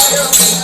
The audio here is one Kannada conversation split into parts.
Thank you.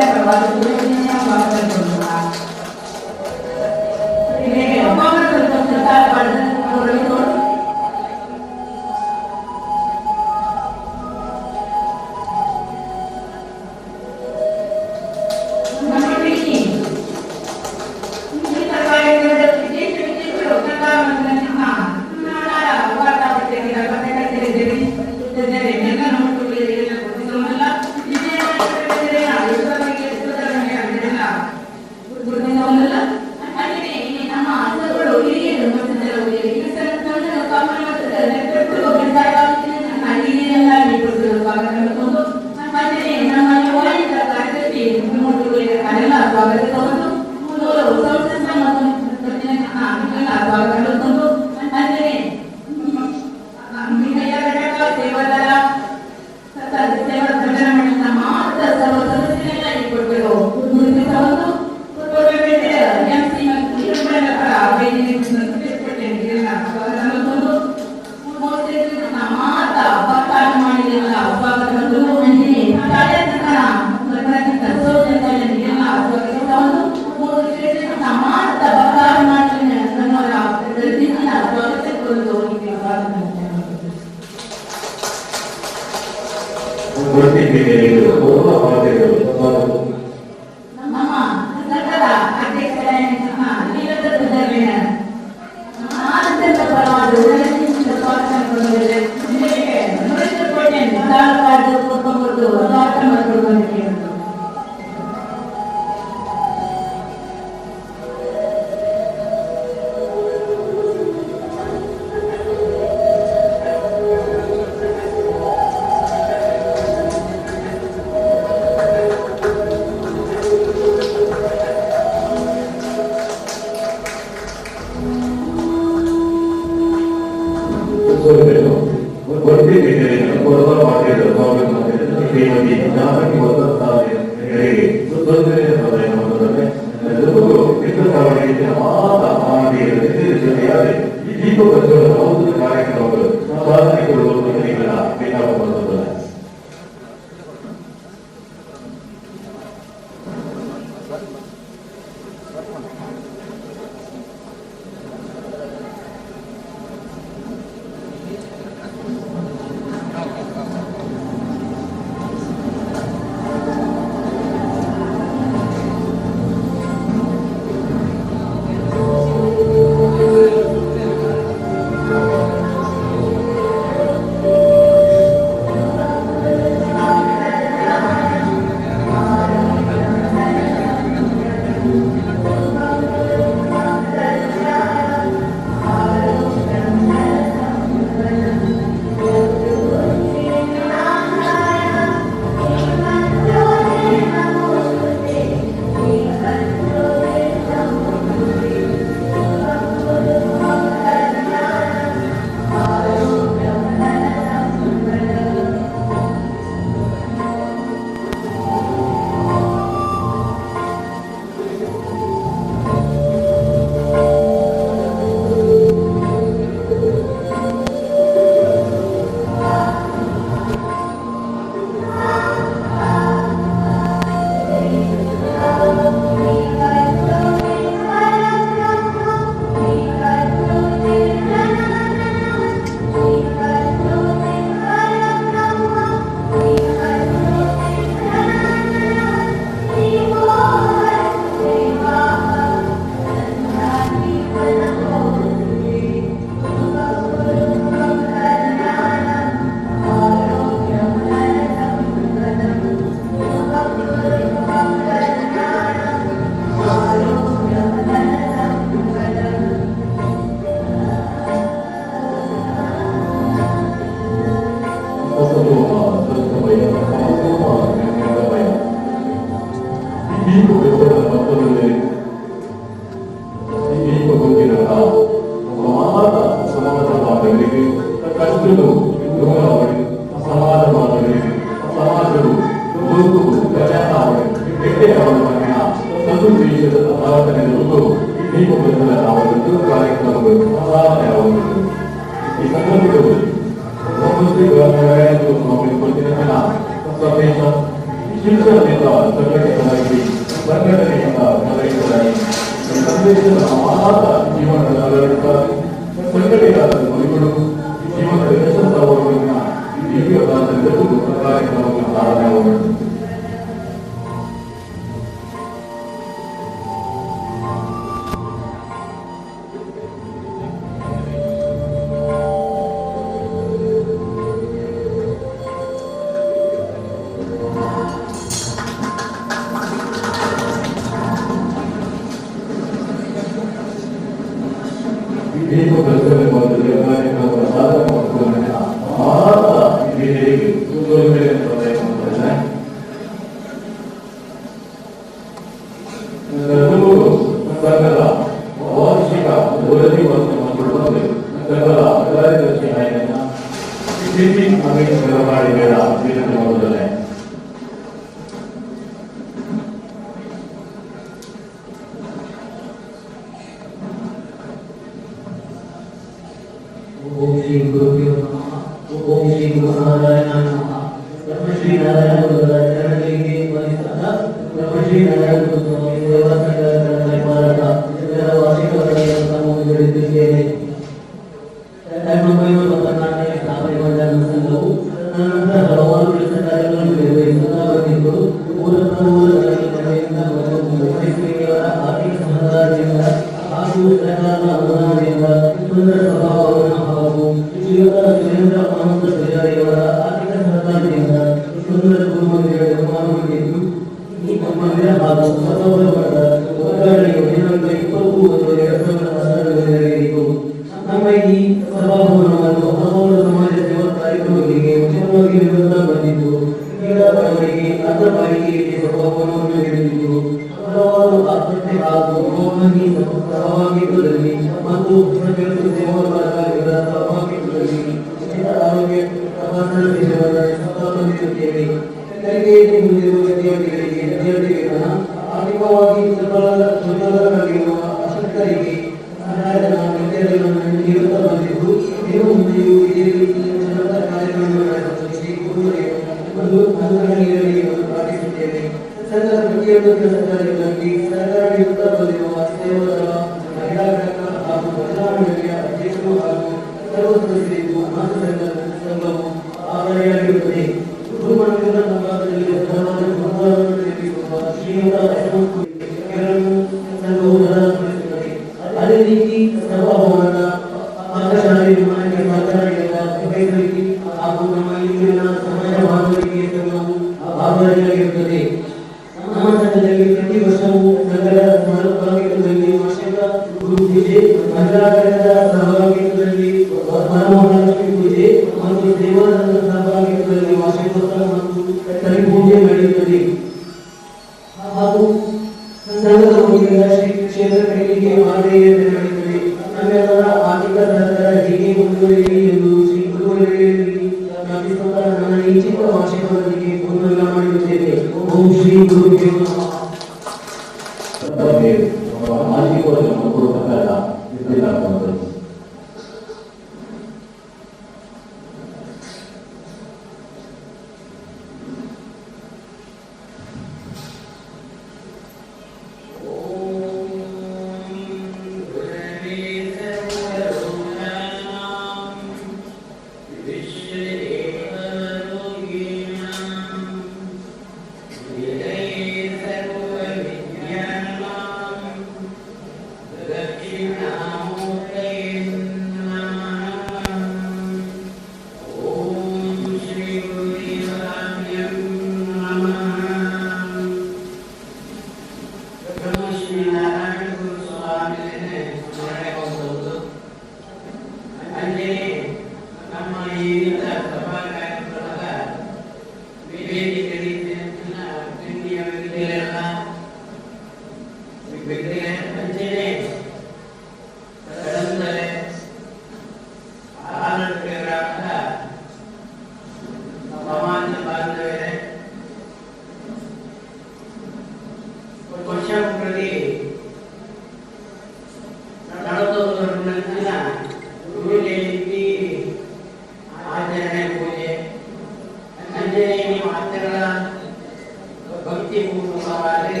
ಭಕ್ತಿ ಭಕ್ತಿಪೂರ್ವಕವಾಗಿ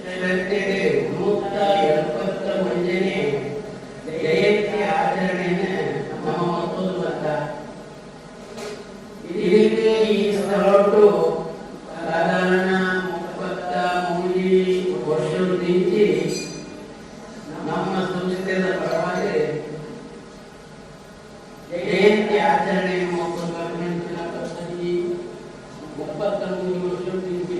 ಶ್ರದ್ಧೆಗೆ 175ನೇ ಜಯಂತಿ ಆಚರಣೆಯನ್ನು ನಮ್ಮ ಮತ್ತೊಂದು ಬಂದ ಇದಕ್ಕೆ ಈ ಸ್ಥಳಟ್ಟು ಸಾಧಾರಣ 33 ವರ್ಷದಿಂಚಿ ನಮ್ಮ ಸಂಸ್ಥೆಯ ಪರವಾಗಿ ಜಯಂತಿ ಆಚರಣೆ ಗಮನಿಸಿನ ಪದ್ಧತಿ 33 ವರ್ಷದಿಂಚಿ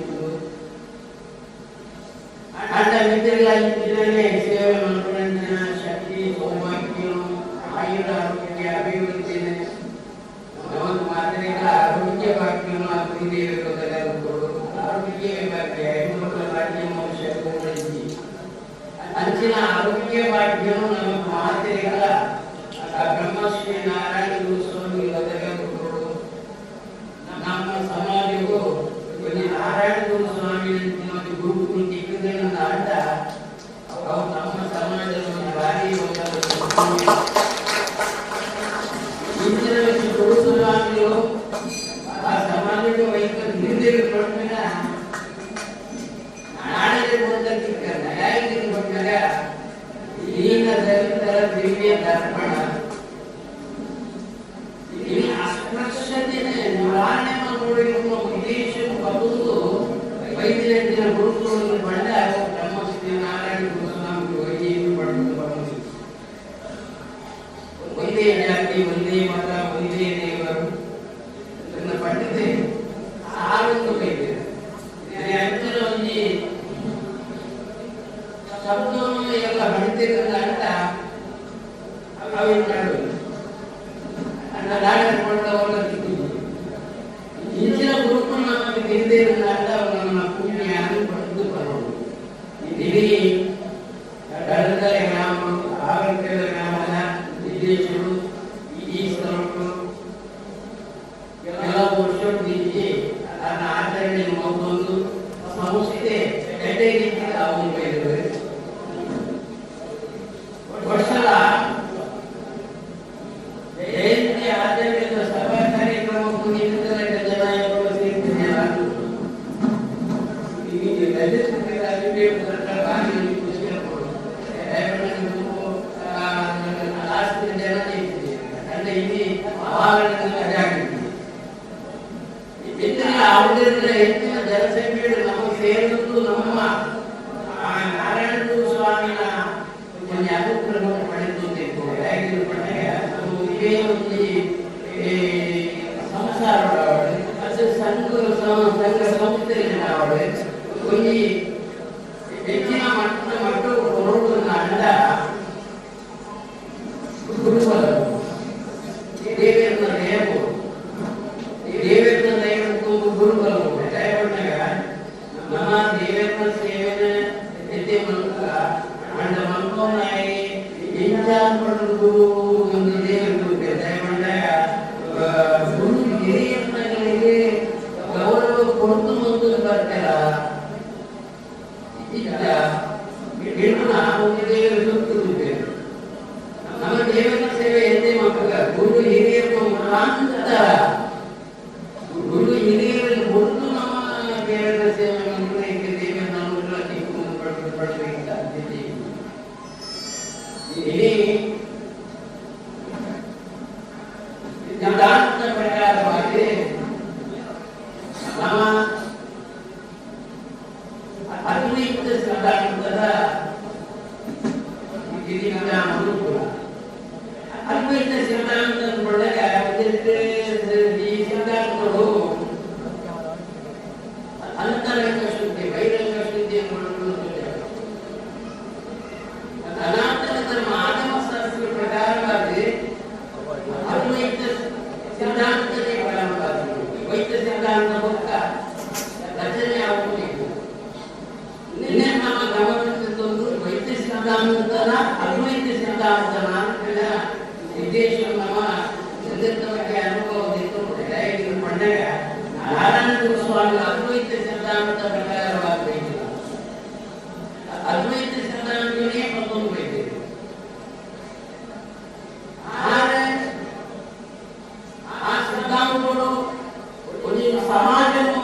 ಅಂಡ ಮಿತ್ರರಿಗೆ ಸೇವೆ ಮನೋರಂಜನಾ ಶಕ್ತಿ ಸೌಭಾಗ್ಯ ಆಯುಧ ಆರೋಗ್ಯ ಅಭಿವೃದ್ಧಿ ಒಂದು ಮಾದರಿಗಳ ಆರೋಗ್ಯ ಭಾಗ್ಯವನ್ನು ಅಭಿವೃದ್ಧಿ ಆರೋಗ್ಯ ಭಾಗ್ಯ ಅಂಚಿನ ಆರೋಗ್ಯ ಭಾಗ್ಯನು ನಮ್ಮ ಮಾತೆಗಳ ಬ್ರಹ್ಮಶ್ರೀ ನಾರಾಯಣ ಗುರುಸ್ವಾಮಿ ಒದಗಿಸಿಕೊಡು ನಮ್ಮ ಸಮಾಜವು ನಾರಾಯಣ ಗುರುಸ್ವಾಮಿ ಮತ್ತು ಗುರುಕುಲ ದಿಕ್ಕುಗಳನ್ನು ಆಟ ಅವು ನಮ್ಮ ಸಮಾಜದ ಒಂದು ಭಾರಿ ಇಂದಿನ ಗುರುಸ್ವಾಮಿಗಳು ಆ ಸಮಾಜದ ವೈದ್ಯರು ನಿರ್ದೇಶ ಕೊಟ್ಟಾಗ ನಾಳೆ ಬಂದಿರ್ತಾರೆ ಯಾರಿಗೆ ಕೊಟ್ಟಾಗ ಈಗಿನ ದಲಿತರ ದಿವ್ಯ ದರ್ಪಣ ಈ ಅಸ್ಪೃಶ್ಯತೆ ನಿವಾರಣೆ ಮಾಡಿರುವ ಉದ್ದೇಶ ಬರುವುದು ವೈದ್ಯರ ಗುರುಕುಲದಲ್ಲಿ ಬಂದ ಬ್ರಹ್ಮಶ್ರೀ ನಾರಾಯಣ ಗುರುಸ್ವಾಮಿ ವೈದ್ಯರು ಪಡೆದು ಬಂದರು ಒಂದೇ ಜಾತಿ ಒಂದೇ ಮತ ಒಂದೇ ದೇವರು ಇದನ್ನು ಪಂಡಿತೆ ಆರೊಂದು ವೈದ್ಯರು ಅಂತರ ಒಂದು ಶಬ್ದವನ್ನು ಎಲ್ಲ ಹಣಿತಿರಲ್ಲ ಅಂತ ಅವಿನ ಇಂಚಿನ ಗುರುಕುಲ ನಮಗೆ ತಿಳಿದೇ ಇರಲ್ಲ ಅಂತ ನಮ್ಮ ಪುಣ್ಯ ಪಡೆದು ಬರೋದು ಇಡೀ ಕಡದ ಗ್ರಾಮಗಳು ಆರಂಭದ ಗ್ರಾಮದ ವಿದೇಶಗಳು ಈ ಸ್ಥಳಗಳು ಎಲ್ಲ ವರ್ಷಕ್ಕೆ ಅದನ್ನ ಆಚರಣೆ ಮಾಡೋದು ಸಂಸ್ಥೆ ಜೊತೆಗೆ ನಾವು ವರ್ಷದ ಜಯಂತಿ ಆಚರಣೆಯ ಸಭಾ ಕಾರ್ಯಕ್ರಮಕ್ಕೂ ನಿರಂತರ ಜನ ಸೇರ್ತಿದ್ದಾರೆ ಹೆಚ್ಚಿನ ಜನಸಂಖ್ಯೆ ನಮಗೆ ಸೇರಿದ್ದು ನಮ್ಮ ನಾರಾಯಣ ಗುರುಸ್ವಾಮಿನ ಒಂದು ಅನುಗ್ರಹವನ್ನು ಪಡೆದುಕೊಂಡಿದ್ದು ಇದೇ ಒಂದು ಸಂಸಾರ ಅದು ಸಂಘ ಸಂಸ್ಥೆಯಲ್ಲಿ ಒಂದು ಹೆಚ್ಚಿನ ಮಟ್ಟವು ಕೊಡುವುದನ್ನ ಅಂದ ಗುರುಬಲ ದೇವೇಂದ್ರ ದೇವರು ದೇವೇಂದ್ರ ದೈವಕ್ಕೂ ಗುರುಬಲ ದೈವನಾಗ ನಮ್ಮ ದೇವೇಂದ್ರ ಸೇವೆನ ನಿತ್ಯ ಅಂಡ ಮನ್ಕೋನಾಯಿ ಇಂಜಾನ್ ಪಡೆದು ಗುರು ಒಂದು ದೇವರು ದೈವನಾಗ ಗುರು ಹಿರಿಯರಿಗೆ ಗೌರವ ಕೊಟ್ಟು ಮುಂದೆ ಬರ್ತಾರ ನಮ್ಮ ದೇವರ ಸೇವೆ ಎಂದೇ ಮಕ್ಕಳ ಗುರು ಹಿರಿಯರು ಮುಖಾಂತರ ಗುರು ಹಿರಿಯರಲ್ಲಿ ಮೊದಲು ನಮ್ಮ ದೇವರ ಸೇವೆ ನಿರ್ವಹಿಸಿ ದೇವರ ಪಡೆಯಬೇಕಾದ ಸಾಧ್ಯತೆ ಇಡೀ ಸಿದ್ಧಾಂತ ಪ್ರಕಾರವಾಗಿ ನಮ್ಮ ಅದ್ವೈತ ಸಿದ್ಧಾಂತದ ಅದ್ವೈತ ಸಿದ್ಧಾಂತದ ಒಳಗೆ ಈ ಸಿದ್ಧಾಂತಗಳು ಅಂತರಂಗ ಶುದ್ಧಿ ಬಹಿರಂಗ ಶುದ್ಧಿಯನ್ನು ಸನಾತನ ಧರ್ಮ ಆಗಮ ಶಾಸ್ತ್ರ ಪ್ರಕಾರವಾಗಿ ಅದ್ವೈತ ಸಿದ್ಧಾಂತದ ಪ್ರಾರಂಭವಾಗಿದೆ ದ್ವೈತ ಸಿದ್ಧಾಂತ ಬುಕ್ಕ ರಚನೆ ಆಗುತ್ತಿತ್ತು ನಿನ್ನೆ ನಮ್ಮ ಗಮನಿಸಿದ್ದೊಂದು ದ್ವೈತ ಸಿದ್ಧಾಂತದ ಅದ್ವೈತ ಸಿದ್ಧಾಂತನ ಉದ್ದೇಶ ನಮ್ಮ ಸಂಗೀತಕ್ಕೆ ಅನುಭವದಿತ್ತು ಪಂಡಗ ನಾರಾಯಣ ಗುರುಸ್ವಾಮಿ ಅದ್ವೈತ ಸಿದ್ಧಾಂತ ಪ್ರಕಾರವಾಗಬೇಕು ಅದ್ವೈತ ಸಿದ್ಧಾಂತನೇ ಮತ್ತೊಂದು ಬೈತಿದೆ ಆ ಸಿದ್ಧಾಂತಗಳು ಒಂದು ಸಮಾಜವನ್ನು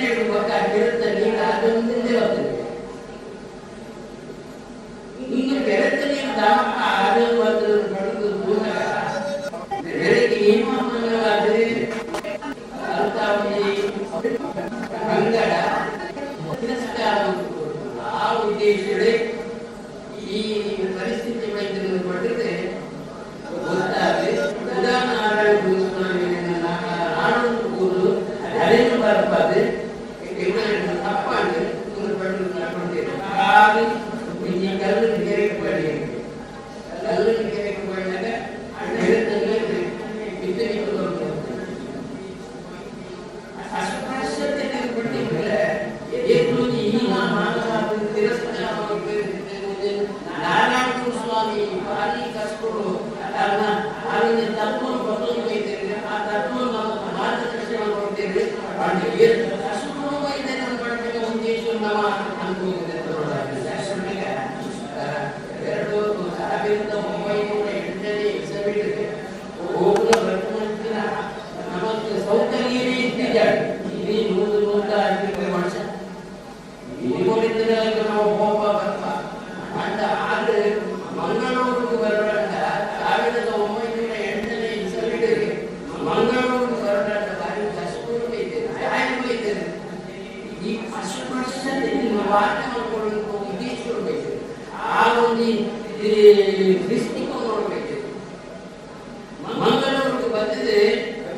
17 பக்க கிருத்த நீர் ಅದೊಂದೇ ಬರ್ತದೆ. ಇನ್ನು ಕೆರೆತ ನೀರು ದಾಪ ಅದು ಒಂದು ಪಡೆದು ದೂರ ಬೆಳಗ್ಗೆ ಏನು ಅನ್ನೋದಾದ್ರೆ ಅಲ್ತಾವಳಿ ಅಂಗಡ ತಿರಸ್ಕಾರ ಆ ಉದ್ದೇಶಗಳೇ ಈ ಪರಿಸ್ಥಿತಿ ವೈದ್ಯರನ್ನು ಪಡೆದ್ರೆ ಗೊತ್ತಾದ್ರೆ ಉದಾಹರಣೆ ಆಡೋದು ಕೂರು ಅದೇನು ಬರಬಾರ್ದು ತಪ್ಪಾಂದ್ರೆ ಪಡೆದು ನಡ್ಕೊಳ್ತೇವೆ. ಹಾಗೆ ಈ ಕಲ್ಲನ್ನು ಕೆರೆಗೆ ಪಡೆಯ ಕಲ್ಲನ್ನು ಕೆರೆಗೆ ಪಡೆದಾಗ ಬಿದ್ದು ಬರ್ತದೆ. ಅಸ್ಪೃಶ್ಯತೆ ಪಟ್ಟಿದ್ರೆ ನಾರಾಯಣ ಸ್ವಾಮಿ ಭಾರಿ ಕಷ್ಟಗಳು ಅದನ್ನ ತತ್ವ ಬದಲಿದ್ದೇವೆ. ಆ ತತ್ವ ನಾವು ಮಾರ್ಗದರ್ಶನ ಕೊಡ್ತೇವೆ. ಕಷ್ಟಗಳು ವೈದ್ಯರ ಪಡೆದ ಉದ್ದೇಶ ನಾವು ಅನ್ಕೋಗಿದೆ. 1908ನೇ ಇಸವಿಗೆ ಹೋಗುವ ರತ್ನಂತಿನ ನಮಗೆ ಸೌಕರ್ಯವೇ ಇದ್ದಿದ್ದಾರೆ. ಇಲ್ಲಿ 100 ವರ್ಷ ಇಲ್ಲಿಂದ ನಾವು ಹೋಗ ಬರ್ತ ಅಂತ ಆದ್ರೆ ಮಂಗಳೂರಿಗೆ ಬರೋಣ 1908ನೇ ಇಸವಿಗೆ ಮಂಗಳೂರಿಗೆ ಬರೋಣ ಭಾರಿ ಕಷ್ಟಗಳು ಇದ್ದೇನೆ. ಈ ಅಸ್ಪೃಶ್ಯತೆ ವಾಕ್ಯ ಮಾಡ್ಕೊಳ್ಳೋದು ಉದ್ದೇಶಗಳು ಬೇಕು. ಆ ಒಂದು ದೃಷ್ಟಿಕೋನ ನೋಡಬೇಕು. ಮಂಗಳೂರಿಗೆ ಬಂದಿದೆ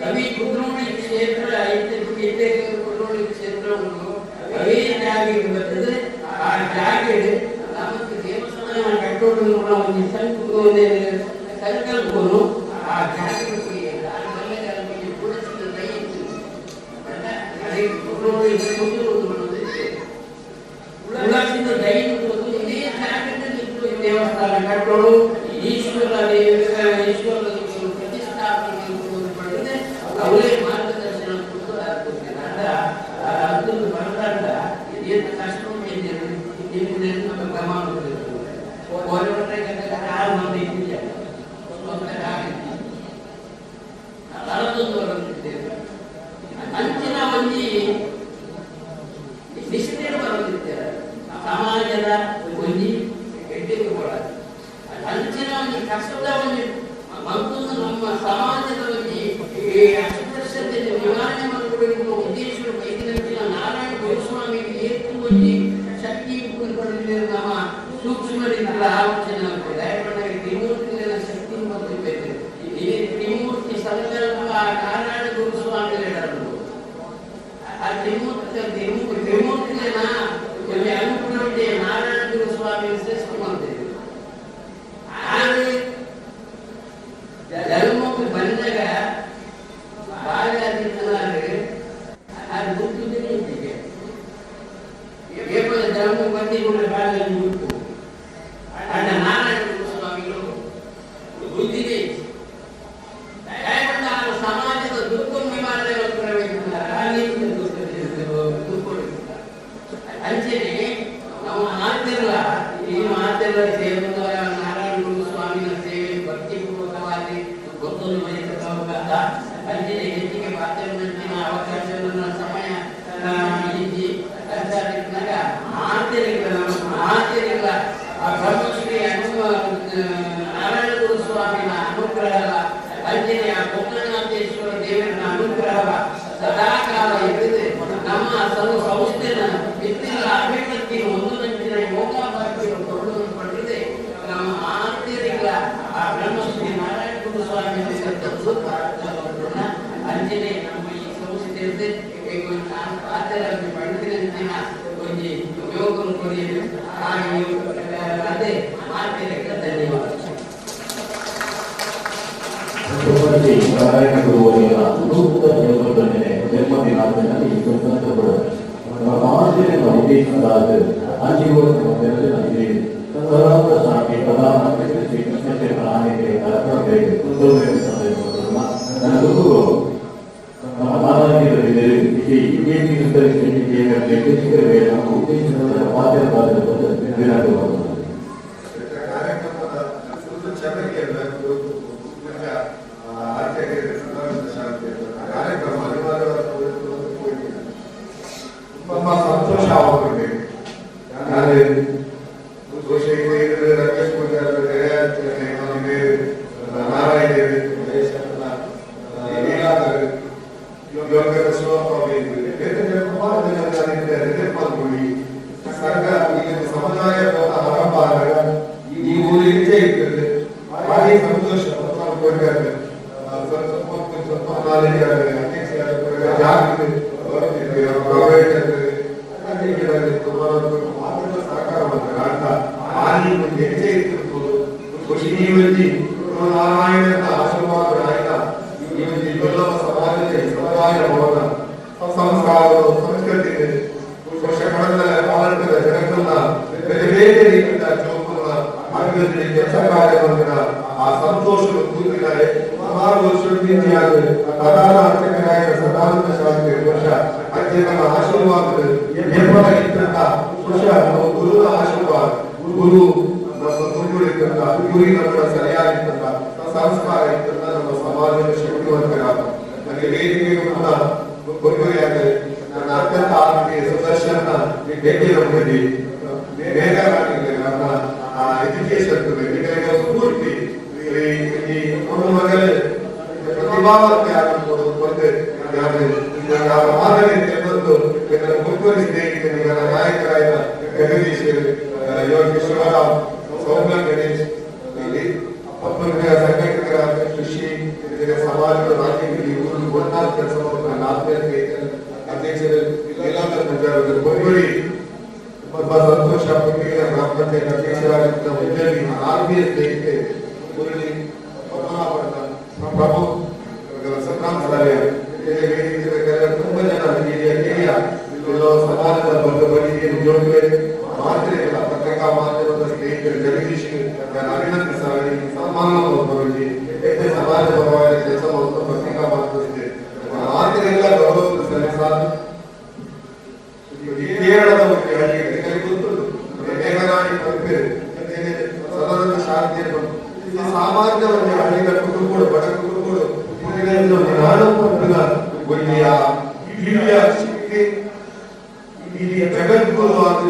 ಕವಿ ಕುದ್ರೋಳಿ ಕ್ಷೇತ್ರ ಐತೆ ಕುದ್ರೋಳಿ ಕ್ಷೇತ್ರ ಕವಿ ಜಾಗಿಗೆ ಬರ್ತದೆ. ಆ ಜಾಗೆ ನಮಗೆ ದೇವಸ್ಥಾನ ಕಟ್ಟೋದು ಒಂದು ಸಂಕಲ್ಪನು ಆ ಜಾಗೆ ಉಳಿಸಿದ ದೈ ಕುದ್ರೋಳಿ ಉಳಿಸಿದ ದೈ ಇದೇ ಜಾಗದಲ್ಲಿ ದೇವಸ್ಥಾನ ಕಟ್ಟೋದು ಈಶ್ವರ ಪ್ರತಿಷ್ಠಾಪನೆ ಪಡೆದ್ರೆ ಅವರೇ ಮಾರ್ಗದರ್ಶನ ಕೊಟ್ಟು ಅದನ್ನು ಬರದಾಟ ಏನು ಕಷ್ಟ ನಿಮ್ಮನ್ನು ನಮ್ಮ ಗಮನ ಅಂಚಿನ ಒಂದಿ ನಿಷ್ಠೆಯನ್ನು ಬರುತ್ತಿದ್ದಾರೆ. ಸಮಾಜದ ಒಂದಿ ಹೆಡ್ಡಿಗೆ ಕೊಡೋದು ಅಂಚಿನ ಒಂದು ಕಷ್ಟದ ಒಂದು ಮತ್ತೊಂದು ನಮ್ಮ ಸಮಾಜದ ಒಂದು ಅಸ್ಪೃಶ್ಯತೆ ನಿವಾರಣೆ ಮಾಡಬೇಕು ಉದ್ದೇಶಗಳು ವೈದ್ಯರಂಚಿನ ನಾರಾಯಣ ಗುರುಸ್ವಾಮಿಗೆ ಏತು ಒಂದು ಶಕ್ತಿ ನಮ್ಮ ಸೂಕ್ಷ್ಮರಿಂದ ಆಲೋಚನೆ ಆಗ್ತದೆ. ತ್ರಿಮೂರ್ತಿಗಳ ಶಕ್ತಿ ಬಂದಿರಬೇಕು. ಈ ತ್ರಿಮೂರ್ತಿ ಸಂಕಲ್ಪ ನಾರಾಯಣ ಗುರುಸ್ವಾಮಿ ಹೇಳಲು ಆ ತ್ರಿಮೂರ್ತಿಗಳನ್ನ ಒಂದು ಅನುಕೂಲತೆ ನಾರಾಯಣ ಗುರುಸ್ವಾಮಿ ಶ್ರೇಷ್ಠ ಮಾಡ್ತೇವೆ. ಆದರೆ ಧರ್ಮಕ್ಕೆ ಬಂದಾಗ ಬಾಲ್ಯಾದಿತ್ಯನಾದ್ರೆ ಅದು ಗುರುತಿದೆ ನಿಂತಿದೆ. ಧರ್ಮ ಬಂದಿಗಳು ಬಾಲ್ಯದಲ್ಲಿ ಗುರುತು ಅಣ್ಣ ನಾರಾಯಣ ಗುರುಸ್ವಾಮಿಗಳು ಬುದ್ಧಿದೆ ಸಮಾಜದ ದುಃಖ ನಿವಾರಣೆ ಅಂಚೆನೆ ನಾವು ಮಾಡ್ತಿರಲ್ಲ. ಈ ಮಾತೆಲ್ಲ ಸೇವೆ ನಾರಾಯಣ ಗುರುಸ್ವಾಮಿನ ಸೇವೆ ಭಕ್ತಿಪೂರ್ವಕವಾಗಿ ಗೊತ್ತೊಂದು ವಹಿಸಬೇಕಾದ ಅಂಚೆನೆ ಹೆಚ್ಚಿಗೆ ಮಾಧ್ಯಮದ ಅವಕಾಶವನ್ನು ಸಮಯ ಇದ್ದು ಮಾತಿರಿಲ್ಲ ಆ ಬ್ರಹ್ಮಶ್ರೀ ನಾರಾಯಣ ಗುರುಸ್ವಾಮಿನ ಅನುಗ್ರಹ ಅಂಜನೆಯ ಗೋಕರ್ಣನಾಥೇಶ್ವರ ದೇವರ ಅನುಗ್ರಹ ಸದಾಕಾಲ ಇರುತ್ತದೆ. ನಮ್ಮ ಸಂಸ್ಥೆನ ವಿದ್ಯೆಗಳ ಅಭಿವೃದ್ಧಿ ಒಂದು ನಂಚಿನ ಯೋಗಾಭ್ಯಾಸಗಳು ಕೊಳ್ಳಲು ಪಡೆದಿದೆ. ನಮ್ಮ ಮಾತಿರಿಲ್ಲ ಆ ಬ್ರಹ್ಮಶ್ರೀ ನಾರಾಯಣ ಗುರುಸ್ವಾಮಿ ಅಂಜನೆ ನಮ್ಮ ಈ ಸಂಸ್ಥೆ ಆಚಾರ್ಯ ಪಡೆದಿನ ಒಂದು ಯೋಗವನ್ನು ಕೊಡಿಯಲು ಆ ಅದೇ ಮಾತಿರಿಲ್ಲ. ಧನ್ಯವಾದ. ನಾರಾಯಣ ಗುರುವರಿಗಳ ನೂತನ ನೇತೃತ್ವದಲ್ಲಿ ಜನ್ಮದಿನಾಚರಣೆ ಉದ್ದೇಶಿಸಲಾದ ಆಜೀವನ ನನಗೆ ಶಾಖೆ ಪ್ರಧಾನಮಂತ್ರಿ ಶ್ರೀ ಕೃಷ್ಣಚಂದ್ರ ಆನೆಗೆ ನನ್ನ ಗುರುಗಳು ನಮ್ಮ ಮಾನವೀಯರಿದ್ದರೆ ನಮ್ಮ ಉದ್ದೇಶದ ಮಾಧ್ಯಮವಾದ ವಿರಾಟವಾಗುತ್ತದೆ. ಸಹಕಾರ ಮಾಡ್ತಾರೆ ಆಗಿ ಹೆಜ್ಜೆ ಇಟ್ಟಿರ್ಬೋದು ಈ ವಂತಿ ನಾರಾಯಣನ ಆಶೀರ್ವಾದ ಆಯ್ತ ಈ ವಂತಿ ದುರ್ಲಭ ಸಮಾಜದ ಸಮುದಾಯ ಭವನ ಸಂಸ್ಕಾರ ಸಂಸ್ಕೃತಿ ಕಳೆದ ಕಾಲಘಟ್ಟದ ಜನರನ್ನ ಬೇರೆ ಬೇರೆ ರೀತಿಯಿಂದ ಜೋಗುವ ಅಭಿವೃದ್ಧಿ ಕೆಲಸ ಕಾರ್ಯವನ್ನು ಆ ಸಂತೋಷದ ಕೂತಿದ್ದಾರೆ ಸುಮಾರು ವರ್ಷಗಳಿಂದ ಪ್ರಧಾನ ಅರ್ಚಕರಾಯ ಸದಾನಂದ ಶಾಸ್ತ್ರಿ ವರ್ಷ ಅಧ್ಯಯನ ಆಶೀರ್ವಾದ ನಿರ್ಮಲ ಇದ್ದಂತ ವರ್ಷ ಗುರುನ ಆಶೀರ್ವಾದ ಗುರು ಗುರುಗಳಿದ್ದಂತ ಗುರಿ ನಮ್ಮ ಸರಿಯಾಗಿದ್ದಂತ ಸಂಸ್ಕಾರ ಇದ್ದಂತ ನಮ್ಮ ಸಮಾಜದ ಶಕ್ತಿವಂತರಾದ ನನಗೆ ವೇದಿಕೆಗೆ ಗುರುಗುರಿಯಾದರೆ ನನ್ನ ಅತ್ಯಂತ ಆತ್ಮೀಯ ಸುದರ್ಶನ ಭೇಟಿ ನಮ್ಮಲ್ಲಿ ಬೇಗ ನನ್ನ ಎಜುಕೇಶನ್ ಸ್ಫೂರ್ತಿ ಈ ಒಂದು ಮಗಲೇ ಪ್ರತಿಭಾವಂತೆ ಆಗಬಹುದು ಮಾದರಿ ಬಂದು ಗುರುಗುರಿಸಿದೆ ನನ್ನ ನಾಯಕರಾದ ಜಗದೀಶ್ ಯೋಗೇಶ್ ಶಿವರಾಮ್ ಸೌಮ್ಯ ಗಣೇಶ್ ಸಂಘಟಕರಾದ ಕೃಷಿ ಸಮಾಜದ ರಾಜ್ಯದಲ್ಲಿ ಒಟ್ಟಾದ ಕೆಲಸ ಮಾಡುವ ಆತ್ಮೀಯತೆ ಅಧ್ಯಕ್ಷರು ಗುರುಗುರಿ ತುಂಬಾ ಸಂತೋಷ ಗ್ರಾಮ ಪಂಚಾಯತ್ ಅಧ್ಯಕ್ಷರಾಗಿದ್ದ ಉದ್ಯೋಗಿ ಆತ್ಮೀಯ ಸ್ನೇಹಿತೆ ಗುರುಳಿ ಪ್ರಭು ಸಂಕ್ರಾಂತ ತುಂಬಾ ಜನ ಹಿರಿಯ ಸಮಾಜದ ಬಗ್ಗೆ ಉದ್ಯೋಗಗಳೇ ಮಾಧ್ಯಮ ಪತ್ರಿಕಾ ಮಾಧ್ಯಮದ ಸ್ನೇಹಿತರು ಜಗದೀಶ್ ಅಭಿನಂದಿಸಿ ಸನ್ಮಾನ ಬರಲಿ ಸಮಾಜ ಪರವಾಗಿ ಕೆಲಸ ಮಾಡುವ ಪತ್ರಿಕಾ ಮಾಧ್ಯಮದಲ್ಲಿ ಮಾತಿನೆಲ್ಲ ಗೌರವ ಸಲ್ಲಿಸ ಕೇರಳದ ಬಗ್ಗೆ ಹಳ್ಳಿಗೆ ಗೊತ್ತುಂಟು ಮೇಘನಾಡಿ ಪಂಪೆ ಸದಾನಂದ ಶಾಂತಿ ಸಾಮಾನ್ಯವಾಗಿ ಹಳ್ಳಿಗಳ ಕುಟುಂಬಗಳು ಬಡ ಕುಟುಂಬಗಳು ನಾಡು ಪಂಪಿನ ಒಳ್ಳೆಯ ಹಿರಿಯ ಶಕ್ತಿ ಹಿರಿಯ ಜಗದ್ಗುರುವಾದ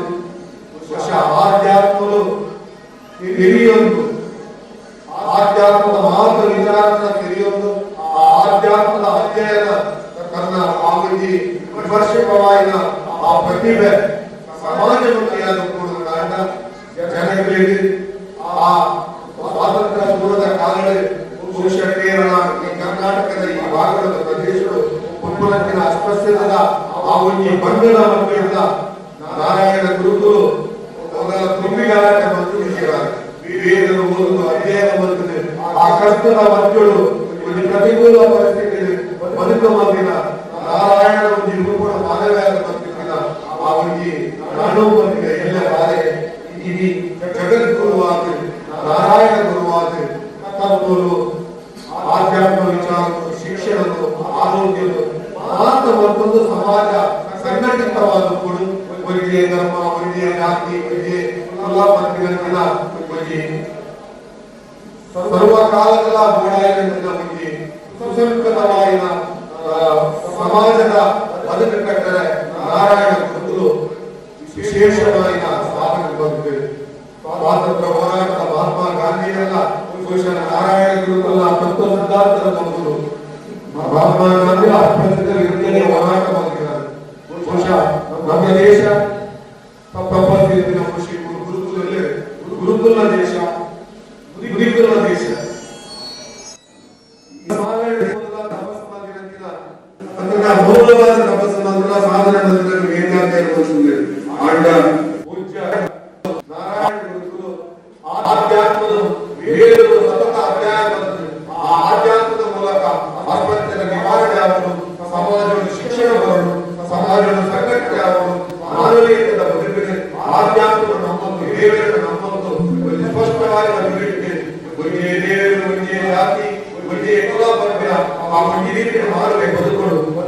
ಆಧ್ಯಾತ್ಮಗಳು ಹಿರಿಯೊಂದು ಆಧ್ಯಾತ್ಮದ ಮಾತು ವಿಚಾರದ ಹಿರಿಯೊಂದು ಆ ಆಧ್ಯಾತ್ಮದ ಅಧ್ಯಯನ ತನ್ನ ಆವೃತ್ತಿ ವಿಮರ್ಶಕವಾಗಿನ ಆ ಪ್ರತಿಭೆ ಸಮಾಜಮುಖಿಯಾದ ಕೂಡ ಕಾರಣ ಜನಗಳಿಗೆ ಆ ಸ್ವಾತಂತ್ರ್ಯ ಪೂರ್ವದ ಕಾಲದಲ್ಲಿ ಪುರುಷ ಕೇರಳ ಕರ್ನಾಟಕದ ಈ ಭಾಗದ ಪ್ರದೇಶಗಳು ಉತ್ಪನ್ನತ್ತಿನ ಅಸ್ಪೃಶ್ಯದ ಆ ಒಂದು ಬಂಧನ ಮಕ್ಕಳಿಂದ ನಾರಾಯಣ ಗುರುಗಳು ಅವರ ತುಂಬಿಗಾರಕ್ಕೆ ಬಂದು ವೇದನ ಓದುವುದು ಅಧ್ಯಯನ ಬರುತ್ತದೆ ಆ ಕಷ್ಟದ ಮಕ್ಕಳು ಒಂದು ಪ್ರತಿಕೂಲ ಪರಿಸ್ಥಿತಿಯಲ್ಲಿ ಬದುಕ ಬಂದಿನ ನಾರಾಯಣ ಒಂದು ರೂಪದ ಮಾನವಯಾದ ಬಂದಿನ ಆ ಒಂದು ನಾಡು ಬಂದಿದೆ ಎಲ್ಲ ಬಾರೆ ಈ ಜಗದ್ಗುರುವಾದ ನಾರಾಯಣ ಗುರುವಾದ ತತ್ವಗಳು ಆಧ್ಯಾತ್ಮ ವಿಚಾರ ಶಿಕ್ಷಣಗಳು ಆರೋಗ್ಯಗಳು ಮಾತ್ರ ಮತ್ತೊಂದು ಸಮಾಜ ಸಂಘಟಿತವಾದ ಕೊಡು ಒಳ್ಳೆಯ ಧರ್ಮ ಒಳ್ಳೆಯ ಜಾತಿ ಒಳ್ಳೆಯ ಕುಲ ಸರ್ವಕಾಲಗಳ ಗೋಡಾಯಗಳಿಂದ ಬಗ್ಗೆ ಸುಸಂಸ್ಕೃತವಾಗಿನ ಸಮಾಜದ ಬದುಕು ಕಟ್ಟರೆ ನಾರಾಯಣ ಗುರುಗಳು ವಿಶೇಷವಾಗಿನ ಸಾಧನೆ ಬಂದಿದೆ ಸ್ವಾತಂತ್ರ್ಯ ಹೋರಾಟದ ಮಹಾತ್ಮ ಗಾಂಧಿಯಲ್ಲ ಬಹುಶಃ ನಾರಾಯಣ ಗುರುಗಳ ತತ್ವ ಸಿದ್ಧಾಂತದ ಬಂದರು ಮಹಾತ್ಮ ಗಾಂಧಿ ಅಸ್ಪೃಶ್ಯತೆ ವಿರುದ್ಧನೇ ಹೋರಾಟ ಮಾಡಿದ್ದಾರೆ ಬಹುಶಃ ನಮ್ಮ ದೇಶ ಪ್ರಪಂಚದ ಖುಷಿ ಗುರುಕುಲ ದೇಶ ಗುರುಕುಲ ದೇಶ ಮೂಲವಾದ ತಪಸ್ಸನ್ನ ಸಾಧನೆ ಆಂಡ ಪೂಜ್ಯ ನಾರಾಯಣ ಗುರುಗಳು ಆಧ್ಯಾತ್ಮದ ವೇದಗಳು ಸತತ ಅಧ್ಯಾಯ ಆ ಆಧ್ಯಾತ್ಮದ ಮೂಲಕ ಅಸ್ಪೃಶ್ಯತೆ ನಿವಾರಣೆ ಆಗುವುದು ಸಮಾಜದ ಶಿಕ್ಷಣ ಬರುವುದು ಸಮಾಜದ ಸಂಘಟನೆ ಆಗುವುದು ಮಾನವೀಯತೆಯ ಬದುಕಿಗೆ ಆಧ್ಯಾತ್ಮದ ನಮ್ಮೊಂದು ದೇವರ ನಮ್ಮೊಂದು ಸ್ಪಷ್ಟವಾಗಿ ಅಭಿವೃದ್ಧಿ ಒಂದೇ ದೇವರು ಒಂದೇ ಜಾತಿ ಒಂದೇ ಕುಲ ಬರ್ಬಿರ ಆ ಒಂದೇ ರೀತಿಯ ಮಾನವೇ